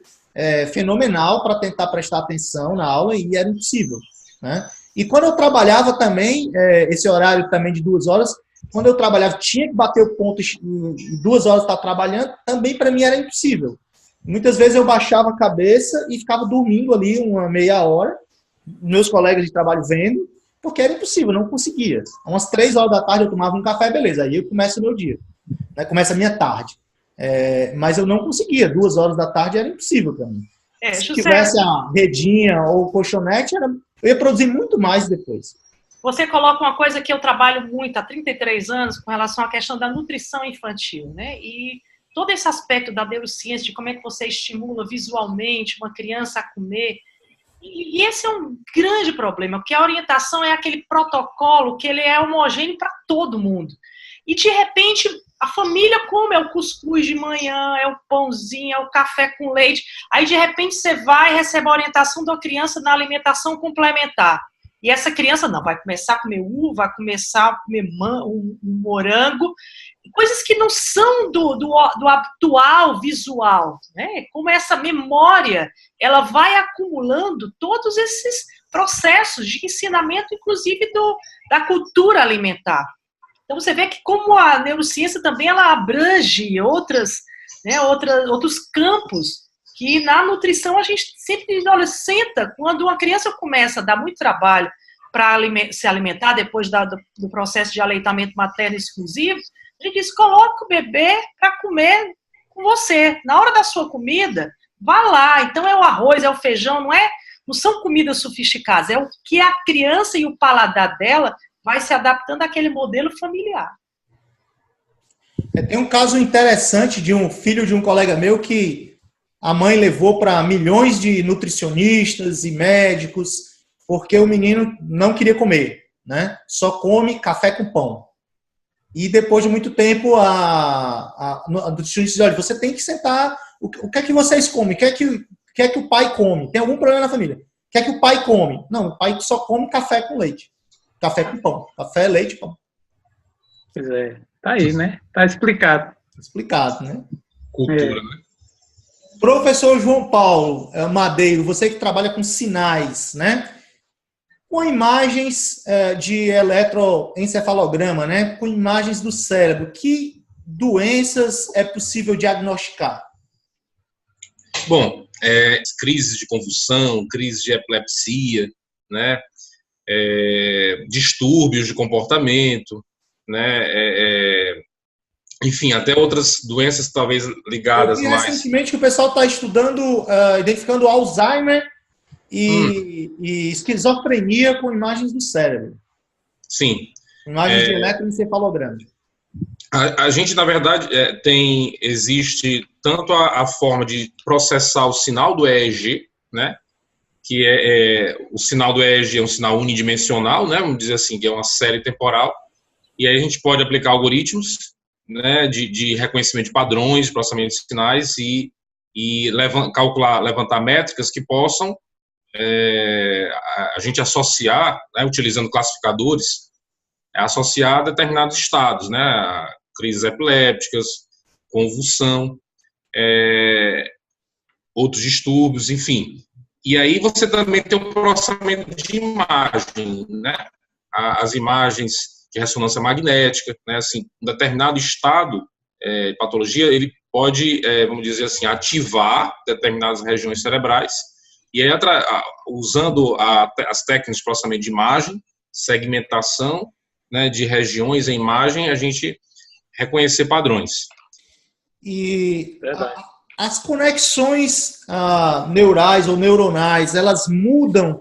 fenomenal para tentar prestar atenção na aula e era impossível. Né? E quando eu trabalhava também, esse horário também de 2 horas, quando eu trabalhava, tinha que bater o ponto em 2 horas estar trabalhando, também para mim era impossível. Muitas vezes eu baixava a cabeça e ficava dormindo ali uma meia hora, meus colegas de trabalho vendo, porque era impossível, não conseguia. Umas 3 horas da tarde eu tomava um café, beleza, aí eu começo o meu dia, né? Começa a minha tarde. Mas eu não conseguia, 2 horas da tarde era impossível para mim. Se tivesse a redinha ou o colchonete, eu ia produzir muito mais depois.
Você coloca uma coisa que eu trabalho muito há 33 anos com relação à questão da nutrição infantil, né? E todo esse aspecto da neurociência, de como é que você estimula visualmente uma criança a comer. E esse é um grande problema, porque a orientação é aquele protocolo que ele é homogêneo para todo mundo. E, de repente, a família come, é o cuscuz de manhã, é o pãozinho, é o café com leite. Aí, de repente, você vai e recebe a orientação da criança na alimentação complementar. E essa criança não, vai começar a comer uva, vai começar a comer um morango, coisas que não são do habitual visual, né? Como essa memória, ela vai acumulando todos esses processos de ensinamento, inclusive da cultura alimentar. Então, você vê que como a neurociência também ela abrange outros campos, que na nutrição a gente sempre olha, senta, quando uma criança começa a dar muito trabalho para se alimentar depois do processo de aleitamento materno exclusivo, a gente diz, coloca o bebê para comer com você. Na hora da sua comida, vá lá. Então é o arroz, é o feijão, não são comidas sofisticadas, é o que a criança e o paladar dela vai se adaptando àquele modelo familiar.
Tem um caso interessante de um filho de um colega meu que a mãe levou para milhões de nutricionistas e médicos, porque o menino não queria comer, né? Só come café com pão. E depois de muito tempo, a nutricionista diz, olha, você tem que sentar, o que é que vocês comem? O que é que o pai come? Tem algum problema na família? O que é que o pai come? Não, o pai só come café com leite. Café com pão. Café, leite, pão.
Pois é, tá aí, né? Tá explicado.
Explicado, né?
Cultura, né?
Professor João Paulo Madeiro, você que trabalha com sinais, né? Com imagens de eletroencefalograma, né? Com imagens do cérebro, que doenças é possível diagnosticar?
Bom, crises de convulsão, crises de epilepsia, né? Distúrbios de comportamento, né? Enfim, até outras doenças talvez ligadas mais...
Recentemente que o pessoal está estudando, identificando Alzheimer e esquizofrenia com imagens do cérebro.
Sim.
Imagens de eletroencefalograma.
A gente, na verdade, existe tanto a forma de processar o sinal do EEG, né? Que o sinal do EEG é um sinal unidimensional, né? Vamos dizer assim, que é uma série temporal. E aí a gente pode aplicar algoritmos, né, de reconhecimento de padrões, de processamento de sinais e levantar métricas que possam a gente associar, né, utilizando classificadores, associar a determinados estados, né, crises epilépticas, convulsão, outros distúrbios, enfim. E aí você também tem o processamento de imagem, né, as imagens de ressonância magnética, né, assim, um determinado estado de patologia, ele pode, vamos dizer assim, ativar determinadas regiões cerebrais, e aí, usando as técnicas de processamento de imagem, segmentação, né, de regiões em imagem, a gente reconhecer padrões.
E as conexões neurais ou neuronais, elas mudam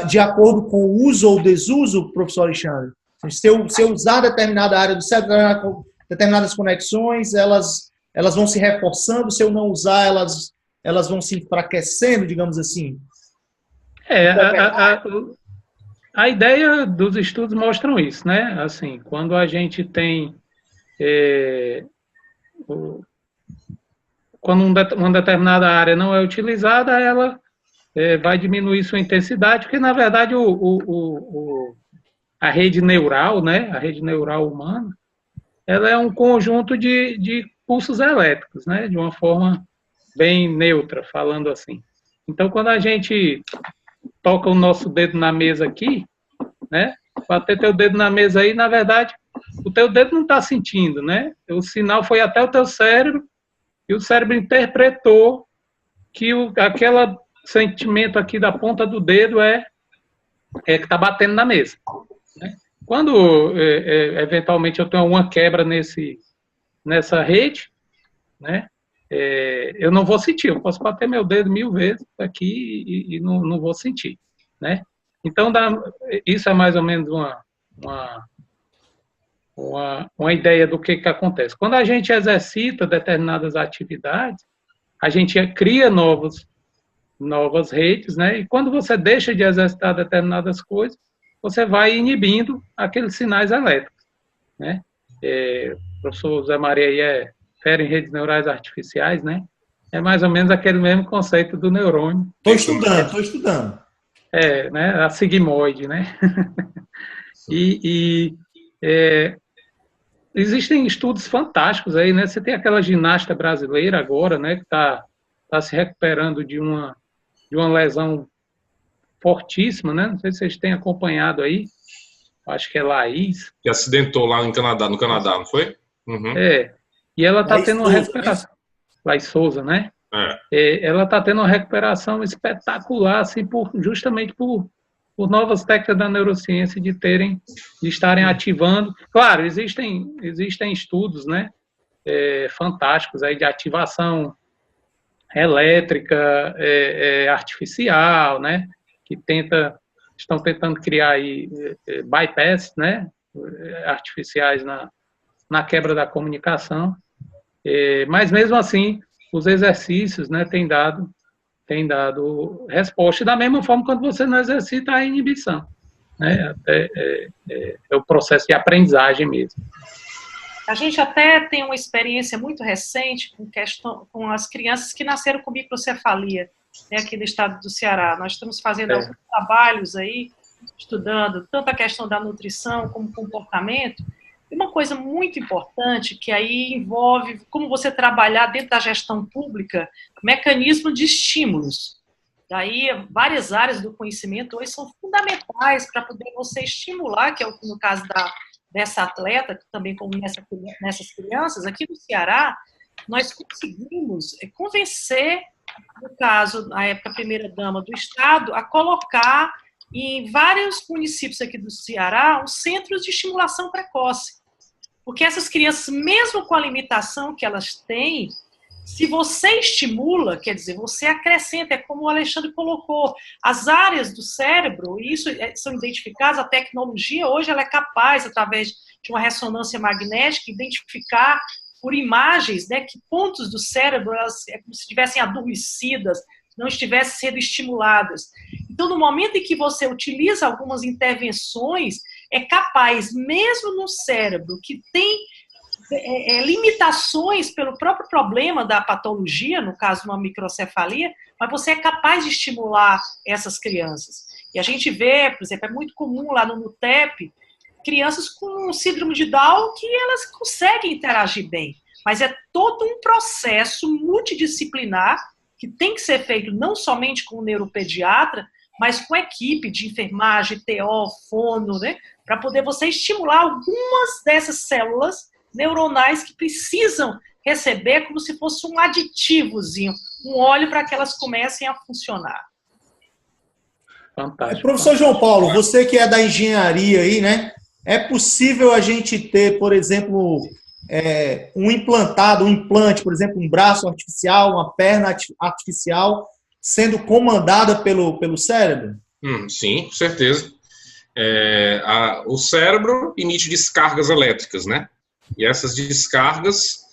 de acordo com o uso ou desuso, professor Alexandre? Se eu usar determinada área do cérebro, determinadas conexões, elas vão se reforçando. Se eu não usar, elas vão se enfraquecendo, digamos assim.
A ideia dos estudos mostram isso, né? Assim, quando a gente tem quando uma determinada área não é utilizada, ela vai diminuir sua intensidade, porque na verdade a rede neural, né? A rede neural humana, ela é um conjunto de pulsos elétricos, né? De uma forma bem neutra, falando assim. Então, quando a gente toca o nosso dedo na mesa aqui, né? Bater teu dedo na mesa aí, na verdade, o teu dedo não está sentindo, né? O sinal foi até o teu cérebro e o cérebro interpretou que aquele sentimento aqui da ponta do dedo é que está batendo na mesa, né? Quando, eventualmente, eu tenho uma quebra nessa rede, né, eu não vou sentir. Eu posso bater meu dedo 1000 vezes aqui e não vou sentir, né? Então, isso é mais ou menos uma ideia do que acontece. Quando a gente exercita determinadas atividades, a gente cria novas redes, né? E quando você deixa de exercitar determinadas coisas, você vai inibindo aqueles sinais elétricos, né? O professor Zé Maria aí é fera em redes neurais artificiais, né? É mais ou menos aquele mesmo conceito do neurônio.
Estou estudando.
Né? A sigmoide, né? Existem estudos fantásticos aí, né? Você tem aquela ginasta brasileira agora, né? Que está se recuperando de uma lesão fortíssima, né? Não sei se vocês têm acompanhado aí. Acho que é Laís.
Que acidentou lá no Canadá, não foi?
Uhum. E ela está tendo uma recuperação. Laís Souza, né? Ela está tendo uma recuperação espetacular, assim, justamente por novas técnicas da neurociência de estarem ativando. Claro, existem estudos, né, fantásticos aí de ativação elétrica artificial, né, que estão tentando criar aí bypass, né, artificiais na quebra da comunicação. Mas mesmo assim, os exercícios, né, têm dado resposta. E da mesma forma, quando você não exercita a inibição, né, é o processo de aprendizagem mesmo.
A gente até tem uma experiência muito recente com as crianças que nasceram com microcefalia, né, aqui no estado do Ceará. Nós estamos fazendo alguns trabalhos aí, estudando tanto a questão da nutrição como comportamento. E uma coisa muito importante que aí envolve como você trabalhar dentro da gestão pública, mecanismo de estímulos. Daí, várias áreas do conhecimento hoje são fundamentais para poder você estimular, que é no caso dessa atleta, também como nessas crianças. Aqui no Ceará, nós conseguimos convencer, no caso, na época, a primeira-dama do Estado, a colocar em vários municípios aqui do Ceará os centros de estimulação precoce. Porque essas crianças, mesmo com a limitação que elas têm, se você estimula, quer dizer, você acrescenta, é como o Alexandre colocou, as áreas do cérebro, e isso são identificadas, a tecnologia hoje ela é capaz, através de uma ressonância magnética, identificar por imagens, né, que pontos do cérebro elas, é como se estivessem adormecidas, não estivessem sendo estimuladas. Então, no momento em que você utiliza algumas intervenções, é capaz, mesmo no cérebro, que tem limitações pelo próprio problema da patologia, no caso de uma microcefalia, mas você é capaz de estimular essas crianças. E a gente vê, por exemplo, é muito comum lá no NUTEP, crianças com síndrome de Down que elas conseguem interagir bem, mas é todo um processo multidisciplinar que tem que ser feito não somente com o neuropediatra, mas com a equipe de enfermagem, TO, fono, né, para poder você estimular algumas dessas células neuronais que precisam receber como se fosse um aditivozinho, um óleo para que elas comecem a funcionar.
Fantástico.
Professor João Paulo, você que é da engenharia aí, né? É possível a gente ter, por exemplo, um implante, por exemplo, um braço artificial, uma perna artificial, sendo comandada pelo cérebro?
Sim, com certeza. O cérebro emite descargas elétricas, né? E essas descargas,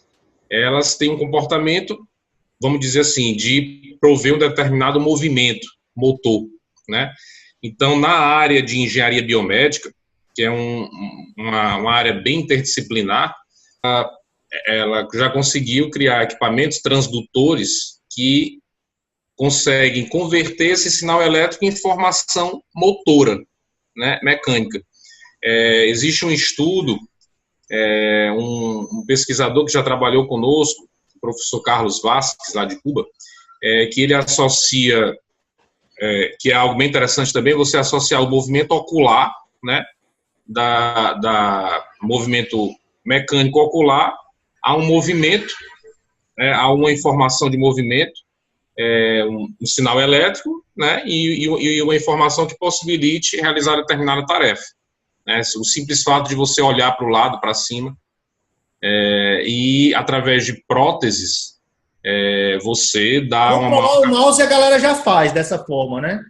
elas têm um comportamento, vamos dizer assim, de prover um determinado movimento motor, né? Então, na área de engenharia biomédica, que é uma área bem interdisciplinar, ela já conseguiu criar equipamentos transdutores que conseguem converter esse sinal elétrico em informação motora, né, mecânica. Existe um estudo, um pesquisador que já trabalhou conosco, o professor Carlos Vasques, lá de Cuba, que ele associa, que é algo bem interessante também, você associar o movimento ocular, né, da movimento mecânico ocular a um movimento há uma informação de movimento, um sinal elétrico, né, e uma informação que possibilite realizar determinada tarefa. Né, o simples fato de você olhar para o lado, para cima, e através de próteses, você dá uma...
Controlar o mouse a galera já faz dessa forma, né?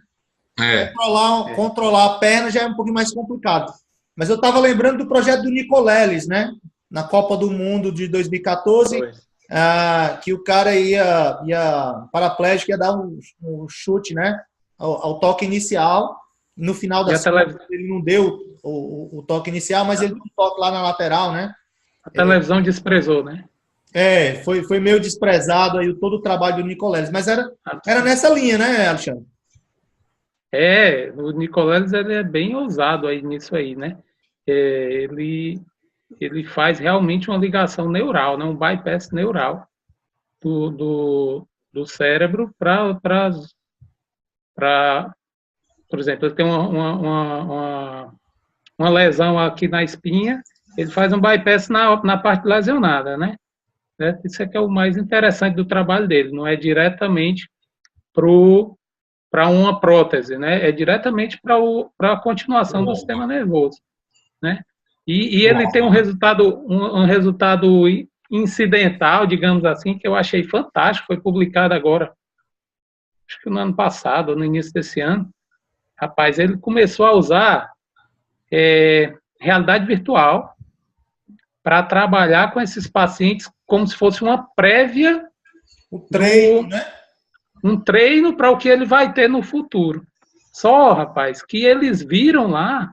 Controlar a perna já é um pouquinho mais complicado. Mas eu estava lembrando do projeto do Nicoleles, né? Na Copa do Mundo de 2014, que o cara paraplégico, ia dar um chute, né? Ao toque inicial. No final da série, ele não deu o toque inicial, mas ele deu um toque lá na lateral, né?
A televisão desprezou, né?
Foi meio desprezado aí todo o trabalho do Nicoleles. Mas era nessa linha, né, Alexandre?
O Nicoleles, ele é bem ousado aí nisso aí, né? Ele faz realmente uma ligação neural, né? Um bypass neural do cérebro para, por exemplo, ele tem uma lesão aqui na espinha, ele faz um bypass na parte lesionada, né? Isso é que é o mais interessante do trabalho dele, não é diretamente para uma prótese, né? É diretamente para a continuação do sistema nervoso, né? E ele tem um resultado incidental, digamos assim, que eu achei fantástico, foi publicado agora, acho que no ano passado, no início desse ano. Rapaz, ele começou a usar realidade virtual para trabalhar com esses pacientes como se fosse uma prévia,
né?
Um treino para o que ele vai ter no futuro. Só, rapaz, que eles viram lá,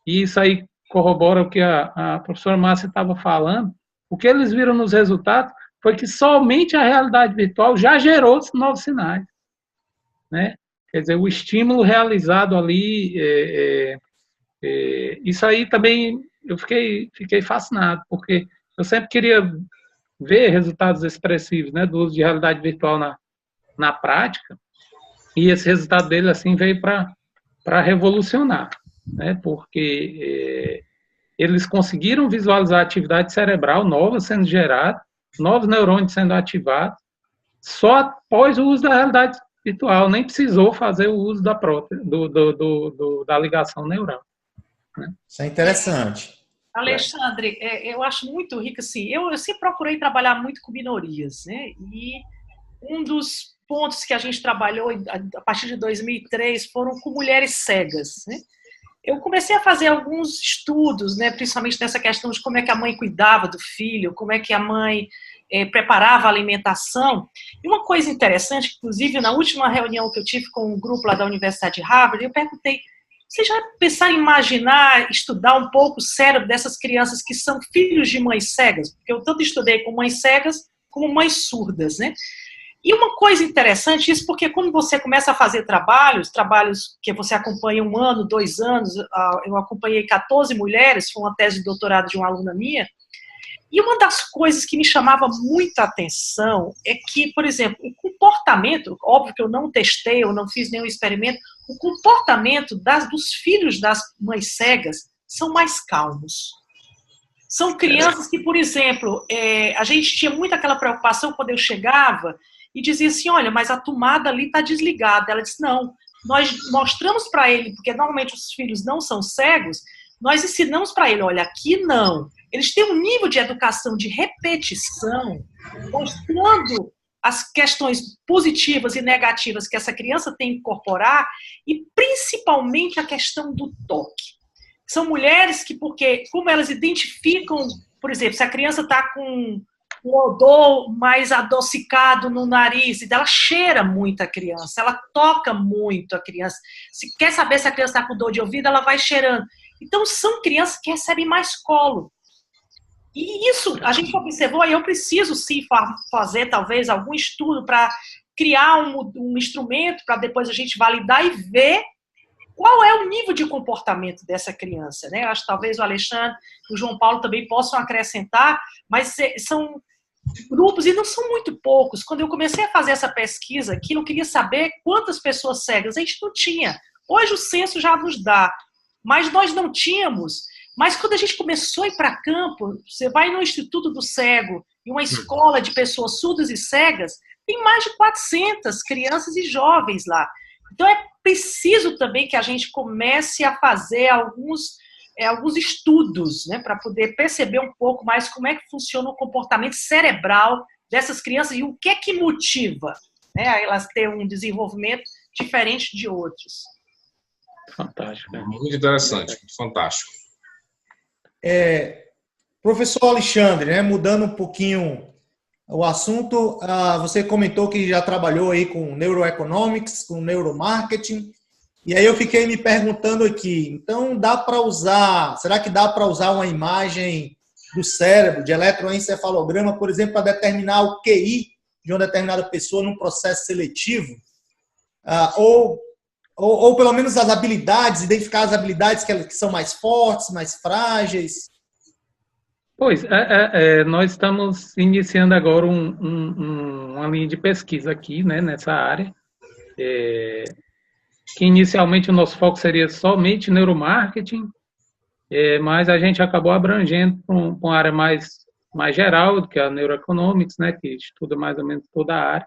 e isso aí corrobora o que a professora Márcia estava falando, o que eles viram nos resultados foi que somente a realidade virtual já gerou novos sinais, né? Quer dizer, o estímulo realizado ali, isso aí também eu fiquei fascinado, porque eu sempre queria ver resultados expressivos, né, do uso de realidade virtual na prática, e esse resultado dele assim veio para revolucionar, né, porque eles conseguiram visualizar atividade cerebral nova sendo gerada, novos neurônios sendo ativados, só após o uso da realidade virtual, nem precisou fazer o uso da prótese, da ligação neural. Né?
Isso é interessante.
Alexandre, eu acho muito rico, assim, eu sempre procurei trabalhar muito com minorias, né, e um dos pontos que a gente trabalhou a partir de 2003 foram com mulheres cegas, né. Eu comecei a fazer alguns estudos, né, principalmente nessa questão de como é que a mãe cuidava do filho, como é que a mãe preparava a alimentação. E uma coisa interessante, inclusive na última reunião que eu tive com um grupo lá da Universidade de Harvard, eu perguntei: você já pensaram em imaginar, estudar um pouco o cérebro dessas crianças que são filhos de mães cegas? Porque eu tanto estudei com mães cegas como mães surdas, né? E uma coisa interessante, isso porque quando você começa a fazer trabalhos que você acompanha 1 ano, 2 anos, eu acompanhei 14 mulheres, foi uma tese de doutorado de uma aluna minha, e uma das coisas que me chamava muita atenção é que, por exemplo, o comportamento, óbvio que eu não testei, eu não fiz nenhum experimento, o comportamento dos filhos das mães cegas são mais calmos. São crianças que, por exemplo, a gente tinha muito aquela preocupação quando eu chegava e dizia assim, olha, mas a tomada ali está desligada. Ela disse, não, nós mostramos para ele, porque normalmente os filhos não são cegos, nós ensinamos para ele, olha, aqui não. Eles têm um nível de educação de repetição, mostrando as questões positivas e negativas que essa criança tem que incorporar, e principalmente a questão do toque. São mulheres que, porque, como elas identificam, por exemplo, se a criança está com o odor mais adocicado no nariz, ela cheira muito a criança, ela toca muito a criança. Se quer saber se a criança está com dor de ouvido, ela vai cheirando. Então, são crianças que recebem mais colo. E isso a gente observou, e eu preciso sim fazer talvez algum estudo para criar um instrumento para depois a gente validar e ver qual é o nível de comportamento dessa criança, né? Eu acho que talvez o Alexandre e o João Paulo também possam acrescentar, mas são grupos, e não são muito poucos. Quando eu comecei a fazer essa pesquisa aqui, eu queria saber quantas pessoas cegas a gente não tinha. Hoje o censo já nos dá, mas nós não tínhamos. Mas quando a gente começou a ir para campo, você vai no Instituto do Cego, e uma escola de pessoas surdas e cegas, tem mais de 400 crianças e jovens lá. Então, é preciso também que a gente comece a fazer alguns estudos, né, para poder perceber um pouco mais como é que funciona o comportamento cerebral dessas crianças e o que é que motiva, né, a elas terem um desenvolvimento diferente de outros.
Fantástico. Né?
Muito interessante, fantástico.
Professor Alexandre, né, mudando um pouquinho o assunto, você comentou que já trabalhou aí com neuroeconomics, com neuromarketing, e aí eu fiquei me perguntando aqui, então será que dá para usar uma imagem do cérebro, de eletroencefalograma, por exemplo, para determinar o QI de uma determinada pessoa num processo seletivo? Ou pelo menos as habilidades, identificar as habilidades que são mais fortes, mais frágeis?
Pois, nós estamos iniciando agora uma linha de pesquisa aqui, né, nessa área, que inicialmente o nosso foco seria somente neuromarketing, mas a gente acabou abrangendo para uma área mais geral, que é a neuroeconomics, né, que estuda mais ou menos toda a área.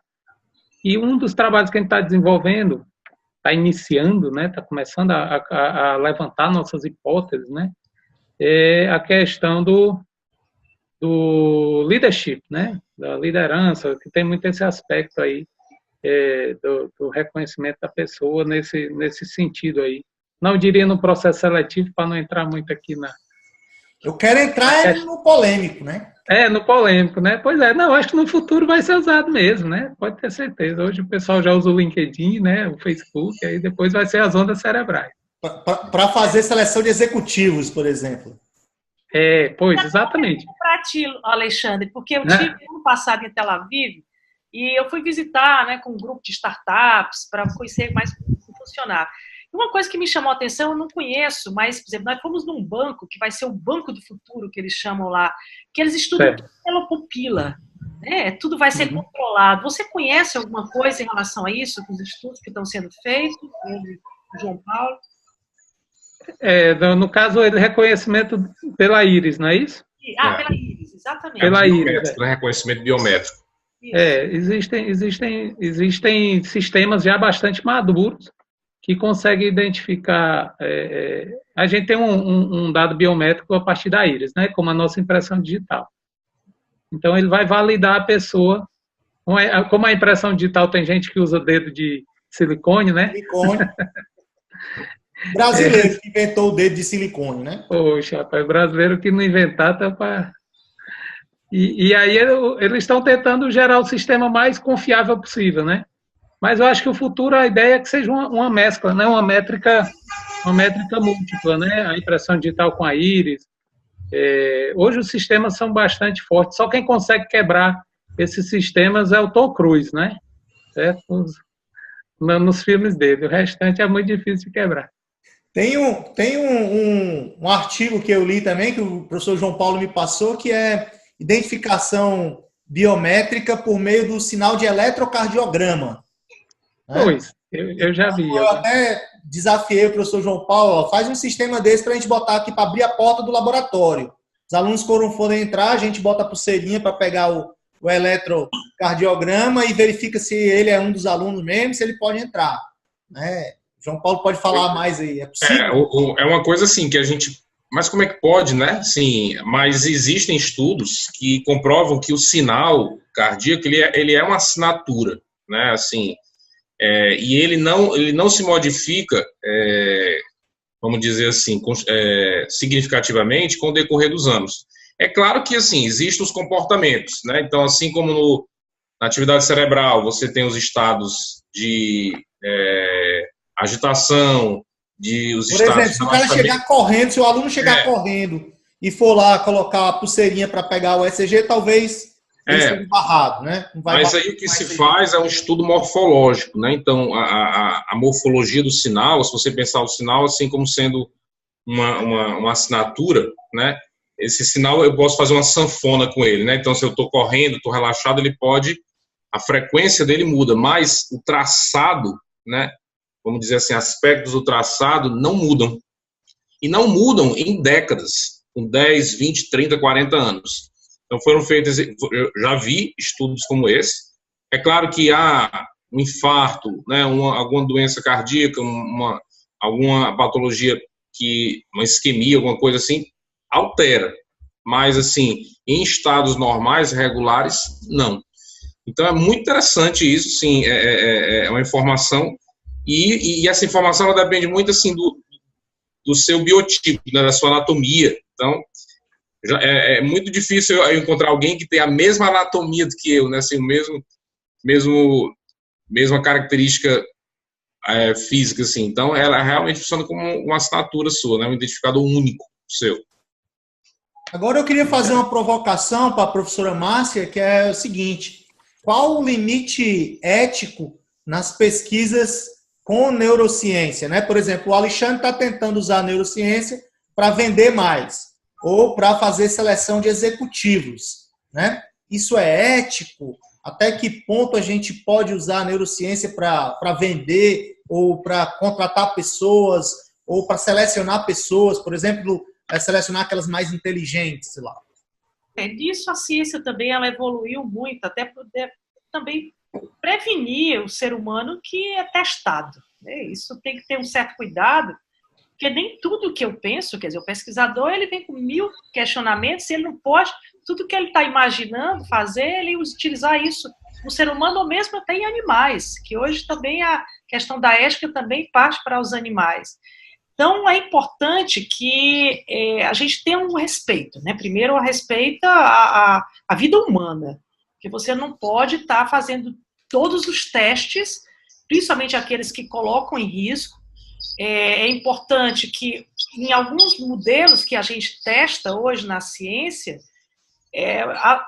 E um dos trabalhos que a gente está desenvolvendo, está iniciando, né, está começando a levantar nossas hipóteses, né, é a questão do leadership, né, da liderança, que tem muito esse aspecto aí do reconhecimento da pessoa nesse sentido aí. Não diria no processo seletivo, para não entrar muito aqui na...
Eu quero entrar no polêmico, né?
No polêmico, né? Pois não, acho que no futuro vai ser usado mesmo, né? Pode ter certeza. Hoje o pessoal já usa o LinkedIn, né? O Facebook, aí depois vai ser as ondas cerebrais.
Para fazer seleção de executivos, por exemplo.
Pois, exatamente.
Para ti, Alexandre, porque eu tive ano passado em Tel Aviv e eu fui visitar, né, com um grupo de startups para conhecer mais como funcionar. Uma coisa que me chamou a atenção, eu não conheço, mas, por exemplo, nós fomos num banco, que vai ser o banco do futuro, que eles chamam lá, que eles estudam pela pupila, né? Tudo vai ser controlado. Você conhece alguma coisa em relação a isso, com os estudos que estão sendo feitos, João Paulo?
No caso, o reconhecimento pela íris, não é isso?
Pela íris, exatamente.
Pela íris.
Reconhecimento biométrico.
Existem sistemas já bastante maduros que conseguem identificar... a gente tem um dado biométrico a partir da íris, né, como a nossa impressão digital. Então, ele vai validar a pessoa. Como a impressão digital tem gente que usa dedo de silicone, né?
Silicone. Brasileiro que inventou o dedo de silicone, né?
Poxa, rapaz, brasileiro que não inventar, tá para... E aí eles estão tentando gerar o sistema mais confiável possível, né? Mas eu acho que o futuro, a ideia é que seja uma mescla, né? Uma métrica múltipla, né? A impressão digital com a íris. Hoje os sistemas são bastante fortes. Só quem consegue quebrar esses sistemas é o Tom Cruise, né? Nos filmes dele. O restante é muito difícil de quebrar.
Tem um artigo que eu li também, que o professor João Paulo me passou, que é identificação biométrica por meio do sinal de eletrocardiograma.
Pois, eu já vi.
Eu até desafiei o professor João Paulo, faz um sistema desse para a gente botar aqui para abrir a porta do laboratório. Os alunos forem entrar, a gente bota a pulseirinha para pegar o eletrocardiograma e verifica se ele é um dos alunos mesmo, se ele pode entrar. Né? João Paulo pode falar mais aí, é possível?
É uma coisa assim que a gente... Mas como é que pode, né? Sim, mas existem estudos que comprovam que o sinal cardíaco ele é uma assinatura, né? Assim, e ele não se modifica, vamos dizer assim, significativamente com o decorrer dos anos. É claro que assim existem os comportamentos, né? Então, assim como na atividade cerebral você tem os estados de agitação,
Por exemplo, se o cara chegar correndo, se o aluno chegar correndo e for lá colocar a pulseirinha para pegar o ECG, talvez ele seja barrado, né?
Mas aí o que se faz é um estudo morfológico, né? Então, a morfologia do sinal, se você pensar o sinal assim como sendo uma assinatura, né? Esse sinal eu posso fazer uma sanfona com ele, né? Então, se eu estou correndo, estou relaxado, a frequência dele muda, mas o traçado, né? Vamos dizer assim, aspectos do traçado não mudam. E não mudam em décadas, com 10, 20, 30, 40 anos. Então foram feitos, eu já vi estudos como esse. É claro que há um infarto, né, alguma doença cardíaca, alguma patologia, uma isquemia, alguma coisa assim, altera. Mas, assim, em estados normais, regulares, não. Então, é muito interessante isso, sim, é uma informação, e essa informação ela depende muito, assim, do seu biotipo, né, da sua anatomia. Então, é muito difícil eu encontrar alguém que tenha a mesma anatomia do que eu, né, assim, mesma característica física, assim. Então, ela realmente funciona como uma assinatura sua, né, um identificador único seu.
Agora eu queria fazer uma provocação para a professora Márcia, que é o seguinte: qual o limite ético nas pesquisas com neurociência, né? Por exemplo, o Alexandre está tentando usar a neurociência para vender mais ou para fazer seleção de executivos, né? Isso é ético? Até que ponto a gente pode usar a neurociência para vender ou para contratar pessoas ou para selecionar pessoas, por exemplo, selecionar aquelas mais inteligentes, sei lá.
Disso a ciência também ela evoluiu muito, até poder também prevenir o ser humano que é testado. Né? Isso tem que ter um certo cuidado, porque nem tudo que eu penso, quer dizer, o pesquisador ele vem com 1000 questionamentos e ele não pode, tudo que ele está imaginando fazer, ele utilizar isso no ser humano ou mesmo até em animais, que hoje também a questão da ética também parte para os animais. Então, é importante que a gente tenha um respeito, né? Primeiro, respeita a vida humana, que você não pode estar fazendo todos os testes, principalmente aqueles que colocam em risco. É importante que, em alguns modelos que a gente testa hoje na ciência,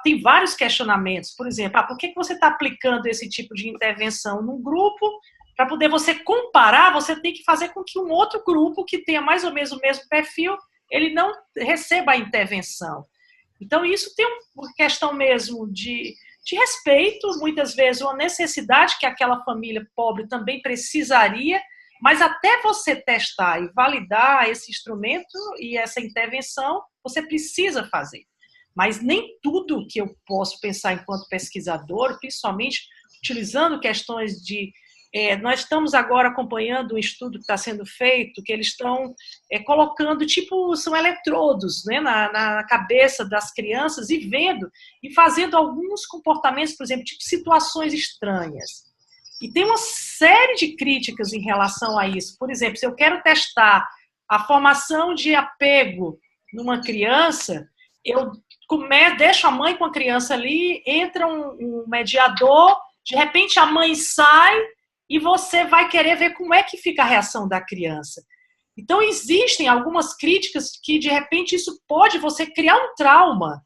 tem vários questionamentos. Por exemplo, por que você está aplicando esse tipo de intervenção num grupo? Para poder você comparar, você tem que fazer com que um outro grupo que tenha mais ou menos o mesmo perfil, ele não receba a intervenção. Então, isso tem uma questão mesmo de respeito, muitas vezes uma necessidade que aquela família pobre também precisaria, mas até você testar e validar esse instrumento e essa intervenção, você precisa fazer. Mas nem tudo que eu posso pensar enquanto pesquisador, principalmente utilizando questões de... nós estamos agora acompanhando um estudo que está sendo feito, que eles estão colocando, são eletrodos, né, na cabeça das crianças e vendo, e fazendo alguns comportamentos, por exemplo, situações estranhas. E tem uma série de críticas em relação a isso. Por exemplo, se eu quero testar a formação de apego numa criança, eu deixo a mãe com a criança ali, entra um mediador, de repente a mãe sai, e você vai querer ver como é que fica a reação da criança. Então, existem algumas críticas que, de repente, isso pode você criar um trauma.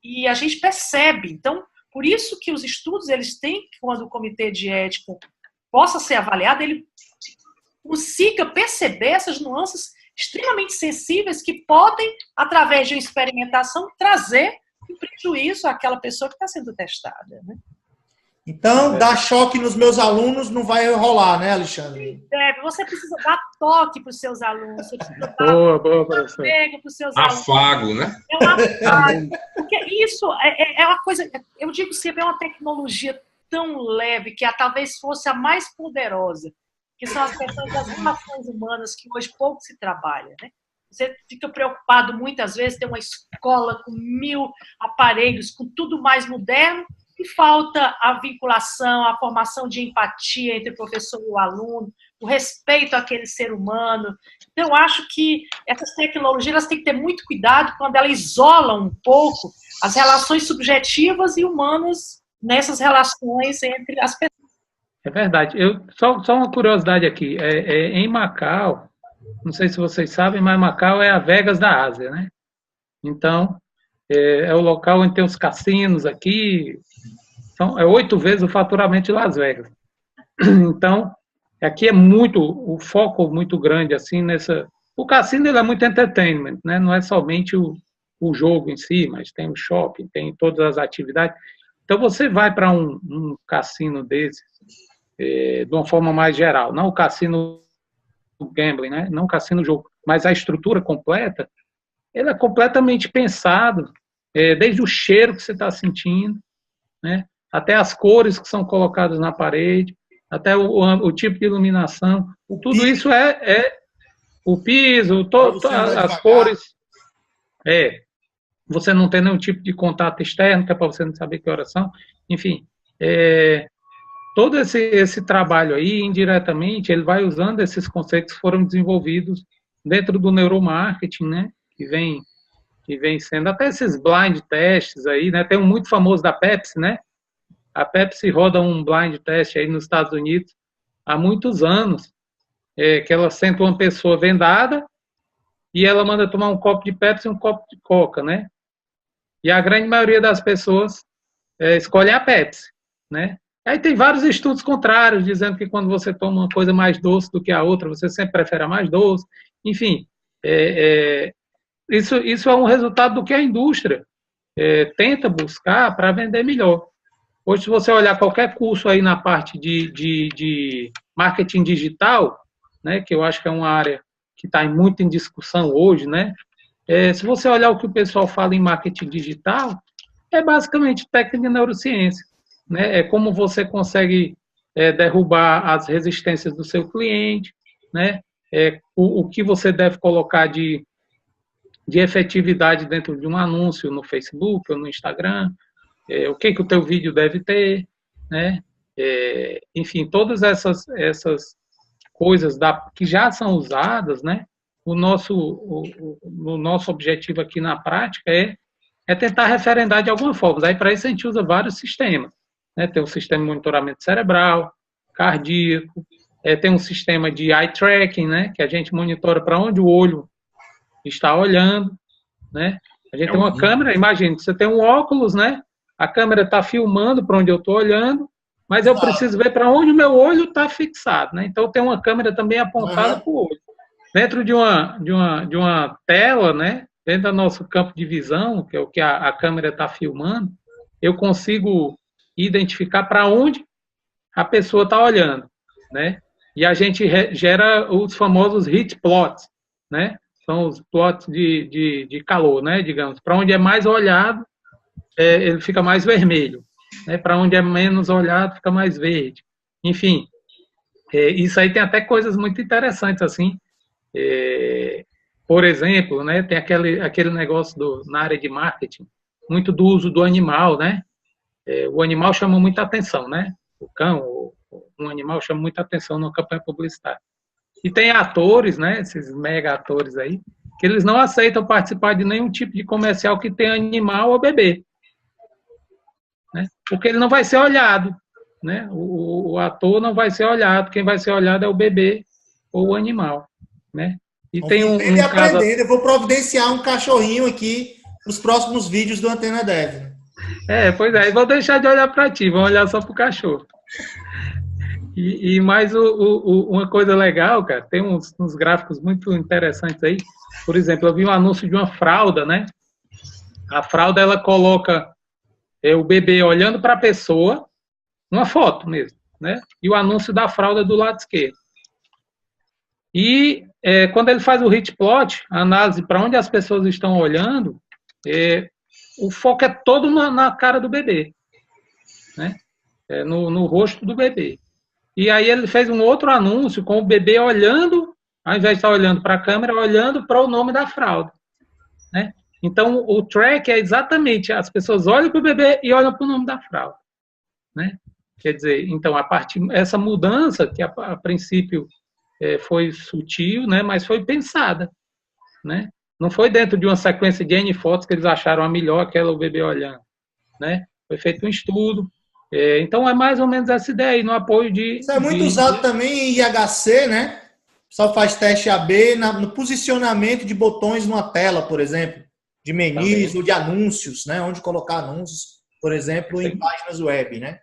E a gente percebe. Então, por isso que os estudos, eles têm, quando o comitê de ética possa ser avaliado, ele consiga perceber essas nuances extremamente sensíveis que podem, através de uma experimentação, trazer um prejuízo àquela pessoa que está sendo testada, né?
Então, dar choque nos meus alunos não vai rolar, né, Alexandre?
Você precisa dar toque para os seus alunos. Você precisa dar
boa, professor.
apego para os seus
afago,
alunos.
Né?
É um afago. Porque isso é uma coisa, eu digo sempre, é uma tecnologia tão leve que talvez fosse a mais poderosa, que são as questões das relações humanas que hoje pouco se trabalha, né? Você fica preocupado muitas vezes, ter uma escola com 1000 aparelhos, com tudo mais moderno, e falta a vinculação, a formação de empatia entre o professor e o aluno, o respeito àquele ser humano. Então, eu acho que essas tecnologias elas têm que ter muito cuidado quando elas isolam um pouco as relações subjetivas e humanas nessas relações entre as pessoas.
É verdade. Só uma curiosidade aqui. Em Macau, não sei se vocês sabem, mas Macau é a Vegas da Ásia, né? Então, é o local onde tem os cassinos aqui. É 8 vezes o faturamento de Las Vegas. Então, aqui é o foco muito grande, assim, nessa... O cassino, ele é muito entertainment, né? Não é somente o jogo em si, mas tem o shopping, tem todas as atividades. Então, você vai para um cassino desse, de uma forma mais geral, não o cassino gambling, né? Não o cassino jogo, mas a estrutura completa, ele é completamente pensado desde o cheiro que você está sentindo, né? Até as cores que são colocadas na parede, até o tipo de iluminação. Tudo isso é o piso, as cores. Você não tem nenhum tipo de contato externo, que é para você não saber que horas são. Enfim, todo esse trabalho aí, indiretamente, ele vai usando esses conceitos que foram desenvolvidos dentro do neuromarketing, né? Que vem sendo até esses blind tests aí, né? Tem um muito famoso da Pepsi, né? A Pepsi roda um blind test aí nos Estados Unidos há muitos anos, que ela senta uma pessoa vendada e ela manda tomar um copo de Pepsi e um copo de Coca, né? E a grande maioria das pessoas escolhe a Pepsi, né? Aí tem vários estudos contrários, dizendo que quando você toma uma coisa mais doce do que a outra, você sempre prefere a mais doce. Enfim, isso é um resultado do que a indústria tenta buscar para vender melhor. Hoje, se você olhar qualquer curso aí na parte de marketing digital, né, que eu acho que é uma área que está muito em discussão hoje, né? Se você olhar o que o pessoal fala em marketing digital, é basicamente técnica de neurociência, né? É como você consegue derrubar as resistências do seu cliente, né? O que você deve colocar de efetividade dentro de um anúncio no Facebook ou no Instagram, o que o teu vídeo deve ter, né? Enfim, todas essas coisas que já são usadas, né? O nosso objetivo aqui na prática é tentar referendar de alguma forma. Aí, para isso, a gente usa vários sistemas, né? Tem um sistema de monitoramento cerebral, cardíaco, tem um sistema de eye tracking, né? Que a gente monitora para onde o olho está olhando, né? A gente tem uma câmera, imagine, você tem um óculos, né? A câmera está filmando para onde eu estou olhando, mas eu preciso ver para onde o meu olho está fixado, né? Então, tem uma câmera também apontada para o olho. Dentro de uma tela, né? Dentro do nosso campo de visão, que é o que a câmera está filmando, eu consigo identificar para onde a pessoa está olhando, né? E a gente gera os famosos heat plots, né? São os plots de calor, né? Digamos, para onde é mais olhado, ele fica mais vermelho, né? Para onde é menos olhado, fica mais verde. Enfim, isso aí tem até coisas muito interessantes, assim. Por exemplo, né? Tem aquele negócio na área de marketing, muito do uso do animal, né? O animal chama muita atenção, né? O cão, um animal chama muita atenção numa campanha publicitária. E tem atores, né? Esses mega atores aí, que eles não aceitam participar de nenhum tipo de comercial que tenha animal ou bebê, né? Porque ele não vai ser olhado, né? O ator não vai ser olhado, quem vai ser olhado é o bebê ou o animal, né? E tem
caso... Eu vou providenciar um cachorrinho aqui nos próximos vídeos do Antena Dev.
Pois é, vou deixar de olhar para ti, vou olhar só para o cachorro. E mais uma coisa legal, cara, tem uns gráficos muito interessantes aí. Por exemplo, eu vi um anúncio de uma fralda, né? A fralda, ela coloca o bebê olhando para a pessoa, uma foto mesmo, né? E o anúncio da fralda do lado esquerdo. E quando ele faz o heat plot, a análise para onde as pessoas estão olhando, o foco é todo na cara do bebê, né? No rosto do bebê. E aí ele fez um outro anúncio com o bebê olhando, ao invés de estar olhando para a câmera, olhando para o nome da fralda, né? Então, o track é exatamente, as pessoas olham para o bebê e olham para o nome da fralda, né? Quer dizer, então, essa mudança, que a princípio foi sutil, né? Mas foi pensada, né? Não foi dentro de uma sequência de N fotos que eles acharam a melhor, aquela o bebê olhando, né? Foi feito um estudo. Então, é mais ou menos essa ideia aí, no apoio de...
Isso é muito usado também em IHC, né? O pessoal faz teste AB no posicionamento de botões numa tela, por exemplo, de menus também. Ou de anúncios, né? Onde colocar anúncios, por exemplo, em páginas web, né?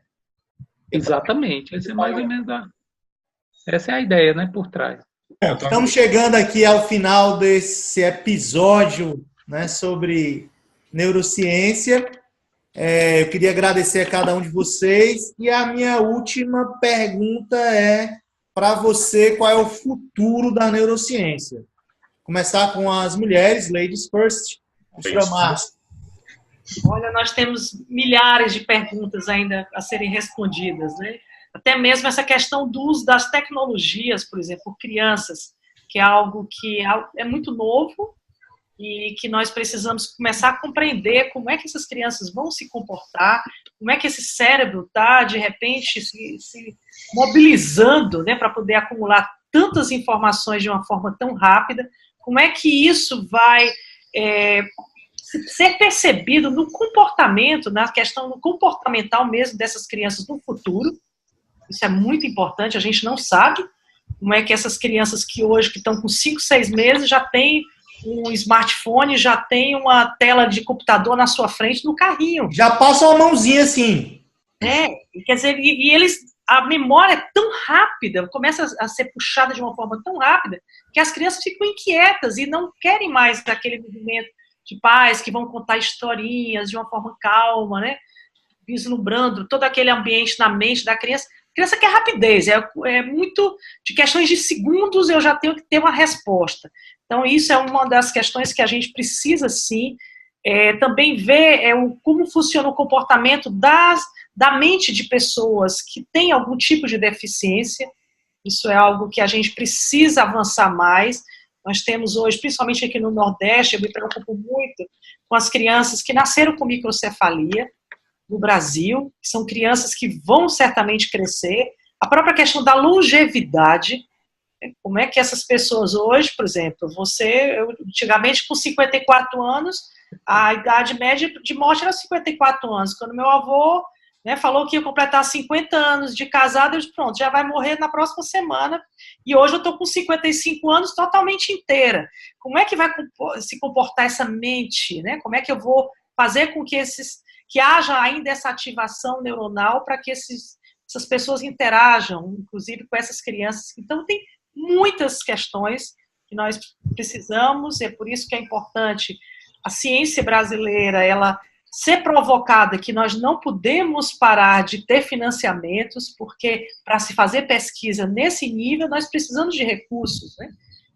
Exatamente. Essa é mais ou menos essa é a ideia, né? Por trás.
Estamos chegando aqui ao final desse episódio, né, sobre neurociência. Eu queria agradecer a cada um de vocês. E a minha última pergunta é para você, qual é o futuro da neurociência? Começar com as mulheres, ladies first. Professora Márcia.
Olha, nós temos milhares de perguntas ainda a serem respondidas, né? Até mesmo essa questão do uso das tecnologias, por exemplo, por crianças, que é algo que é muito novo e que nós precisamos começar a compreender como é que essas crianças vão se comportar, como é que esse cérebro está, de repente, se mobilizando, né, para poder acumular tantas informações de uma forma tão rápida, como é que isso vai ser percebido no comportamento, na questão comportamental mesmo dessas crianças no futuro. Isso é muito importante, a gente não sabe como é que essas crianças que hoje, que estão com 5, 6 meses, já têm um smartphone, já tem uma tela de computador na sua frente no carrinho.
Já passa uma mãozinha assim.
Quer dizer, a memória é tão rápida, começa a ser puxada de uma forma tão rápida, que as crianças ficam inquietas e não querem mais aquele movimento de pais que vão contar historinhas de uma forma calma, né? Vislumbrando todo aquele ambiente na mente da criança. A criança quer rapidez, é muito de questões de segundos eu já tenho que ter uma resposta. Então, isso é uma das questões que a gente precisa, sim, também ver como funciona o comportamento da mente de pessoas que têm algum tipo de deficiência. Isso é algo que a gente precisa avançar mais. Nós temos hoje, principalmente aqui no Nordeste, eu me preocupo muito com as crianças que nasceram com microcefalia no Brasil, que são crianças que vão certamente crescer. A própria questão da longevidade, como é que essas pessoas hoje, por exemplo, antigamente com 54 anos, a idade média de morte era 54 anos. Quando meu avô, né, falou que ia completar 50 anos de casado, eu disse, pronto, já vai morrer na próxima semana, e hoje eu estou com 55 anos totalmente inteira. Como é que vai se comportar essa mente, né? Como é que eu vou fazer com que haja ainda essa ativação neuronal para que essas pessoas interajam, inclusive com essas crianças? Então, tem muitas questões que nós precisamos, e é por isso que é importante a ciência brasileira, ela ser provocada, que nós não podemos parar de ter financiamentos, porque para se fazer pesquisa nesse nível, nós precisamos de recursos, né?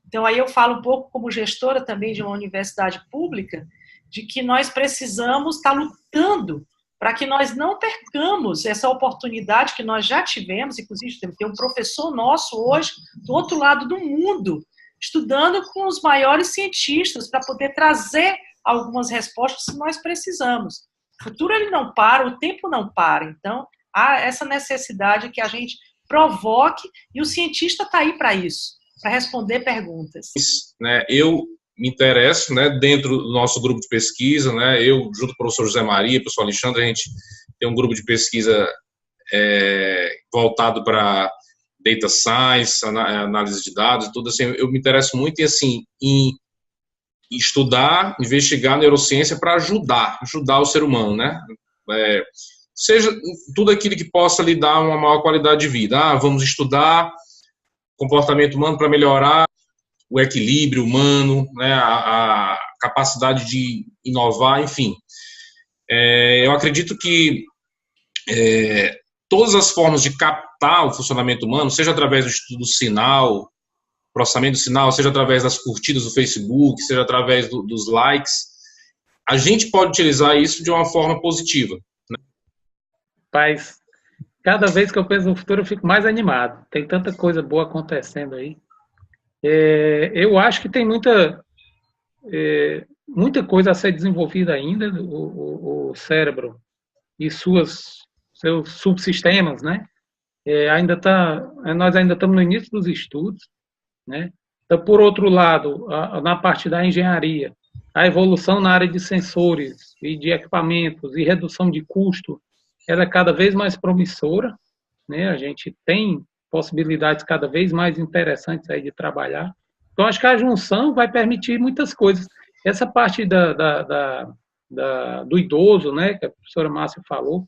Então, aí eu falo um pouco como gestora também de uma universidade pública, de que nós precisamos estar lutando para que nós não percamos essa oportunidade que nós já tivemos, inclusive tem um professor nosso hoje, do outro lado do mundo, estudando com os maiores cientistas para poder trazer algumas respostas que nós precisamos. O futuro ele não para, o tempo não para, então há essa necessidade que a gente provoque e o cientista está aí para isso, para responder perguntas.
Eu me interesso, né, dentro do nosso grupo de pesquisa, né, eu junto com o professor José Maria, o professor Alexandre, a gente tem um grupo de pesquisa voltado para data science, análise de dados, tudo assim. Eu me interesso muito em estudar, investigar neurociência para ajudar o ser humano, né? Seja tudo aquilo que possa lhe dar uma maior qualidade de vida. Vamos estudar comportamento humano para melhorar o equilíbrio humano, né? A capacidade de inovar, enfim. Eu acredito que todas as formas de captar o funcionamento humano, seja através do estudo do sinal, processamento do sinal, seja através das curtidas do Facebook, seja através dos likes, a gente pode utilizar isso de uma forma positiva. Né?
Mas cada vez que eu penso no futuro, eu fico mais animado. Tem tanta coisa boa acontecendo aí. Eu acho que tem muita coisa a ser desenvolvida ainda, o cérebro e seus subsistemas, né? Nós ainda estamos no início dos estudos, né? Então, por outro lado, na parte da engenharia, a evolução na área de sensores e de equipamentos e redução de custo, ela é cada vez mais promissora, né? A gente tem possibilidades cada vez mais interessantes aí de trabalhar. Então, acho que a junção vai permitir muitas coisas. Essa parte do idoso, né, que a professora Márcia falou,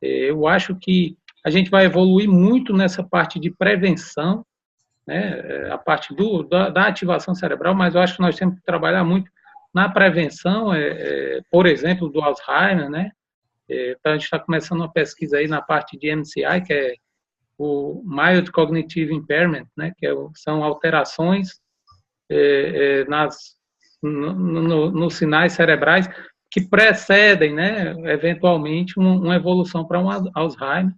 eu acho que a gente vai evoluir muito nessa parte de prevenção, né, a parte da ativação cerebral, mas eu acho que nós temos que trabalhar muito na prevenção, por exemplo, do Alzheimer, né? Então, a gente está começando uma pesquisa aí na parte de MCI, que é o Mild Cognitive Impairment, né, que são alterações nos sinais cerebrais, que precedem, né, eventualmente, uma evolução para um Alzheimer.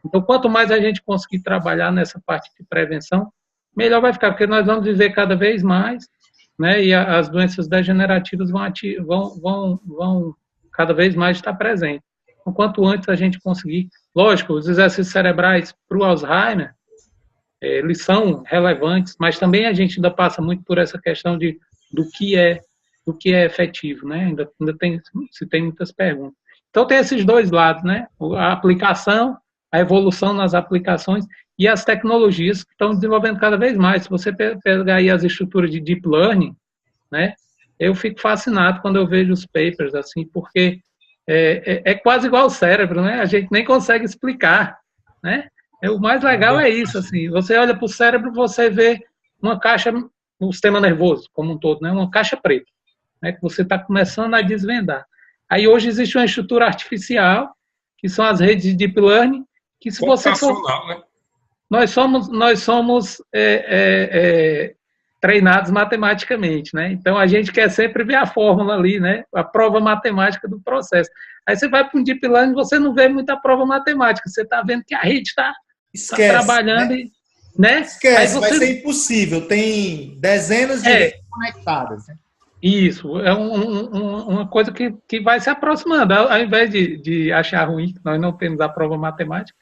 Então, quanto mais a gente conseguir trabalhar nessa parte de prevenção, melhor vai ficar, porque nós vamos viver cada vez mais, né, e as doenças degenerativas vão cada vez mais estar presentes. Então, quanto antes a gente conseguir, lógico, os exercícios cerebrais para o Alzheimer, eles são relevantes, mas também a gente ainda passa muito por essa questão do que é efetivo, né? Ainda tem muitas perguntas. Então tem esses dois lados, né? A aplicação, a evolução nas aplicações e as tecnologias que estão desenvolvendo cada vez mais. Se você pegar aí as estruturas de deep learning, né? Eu fico fascinado quando eu vejo os papers, assim, porque é quase igual ao cérebro, né? A gente nem consegue explicar, né? O mais legal é isso, assim, você olha para o cérebro, você vê uma caixa, o sistema nervoso como um todo, né? Uma caixa preta, né? Que você está começando a desvendar. Aí hoje existe uma estrutura artificial, que são as redes de deep learning, que se você for... Né? Nós somos treinados matematicamente, né? Então a gente quer sempre ver a fórmula ali, né? A prova matemática do processo. Aí você vai para um deep learning, você não vê muita prova matemática, você está vendo que a rede está trabalhando, né?
Esquece, vai ser impossível. Tem dezenas de redes conectadas. Né?
Isso, é uma coisa que vai se aproximando. Ao invés de achar ruim que nós não temos a prova matemática,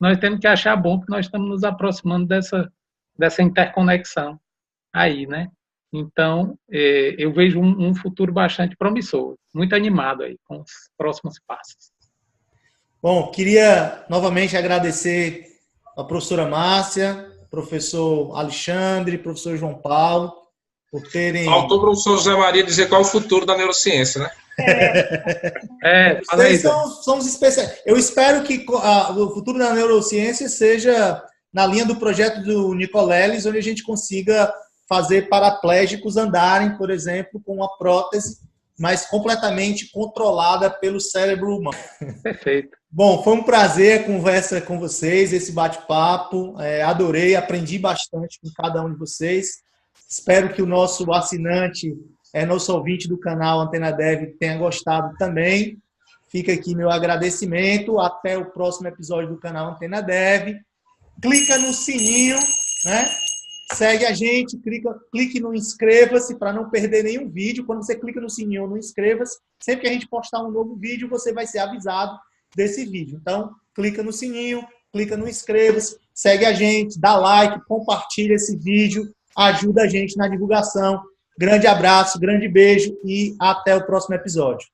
nós temos que achar bom que nós estamos nos aproximando dessa interconexão aí, né? Então, eu vejo um futuro bastante promissor, muito animado aí com os próximos passos.
Bom, queria novamente agradecer a professora Márcia, professor Alexandre, professor João Paulo, por terem...
Faltou o professor José Maria dizer qual é o futuro da neurociência, né?
Vocês são os especialistas. Eu espero que o futuro da neurociência seja na linha do projeto do Nicoleles, onde a gente consiga fazer paraplégicos andarem, por exemplo, com uma prótese, mas completamente controlada pelo cérebro humano.
Perfeito.
Bom, foi um prazer a conversa com vocês, esse bate-papo. Adorei, aprendi bastante com cada um de vocês. Espero que o nosso assinante, nosso ouvinte do canal Antena Dev, tenha gostado também. Fica aqui meu agradecimento. Até o próximo episódio do canal Antena Dev. Clica no sininho, né? Segue a gente, clique no inscreva-se para não perder nenhum vídeo. Quando você clica no sininho ou no inscreva-se, sempre que a gente postar um novo vídeo, você vai ser avisado desse vídeo. Então, clica no sininho, clica no inscreva-se, segue a gente, dá like, compartilha esse vídeo, ajuda a gente na divulgação. Grande abraço, grande beijo e até o próximo episódio.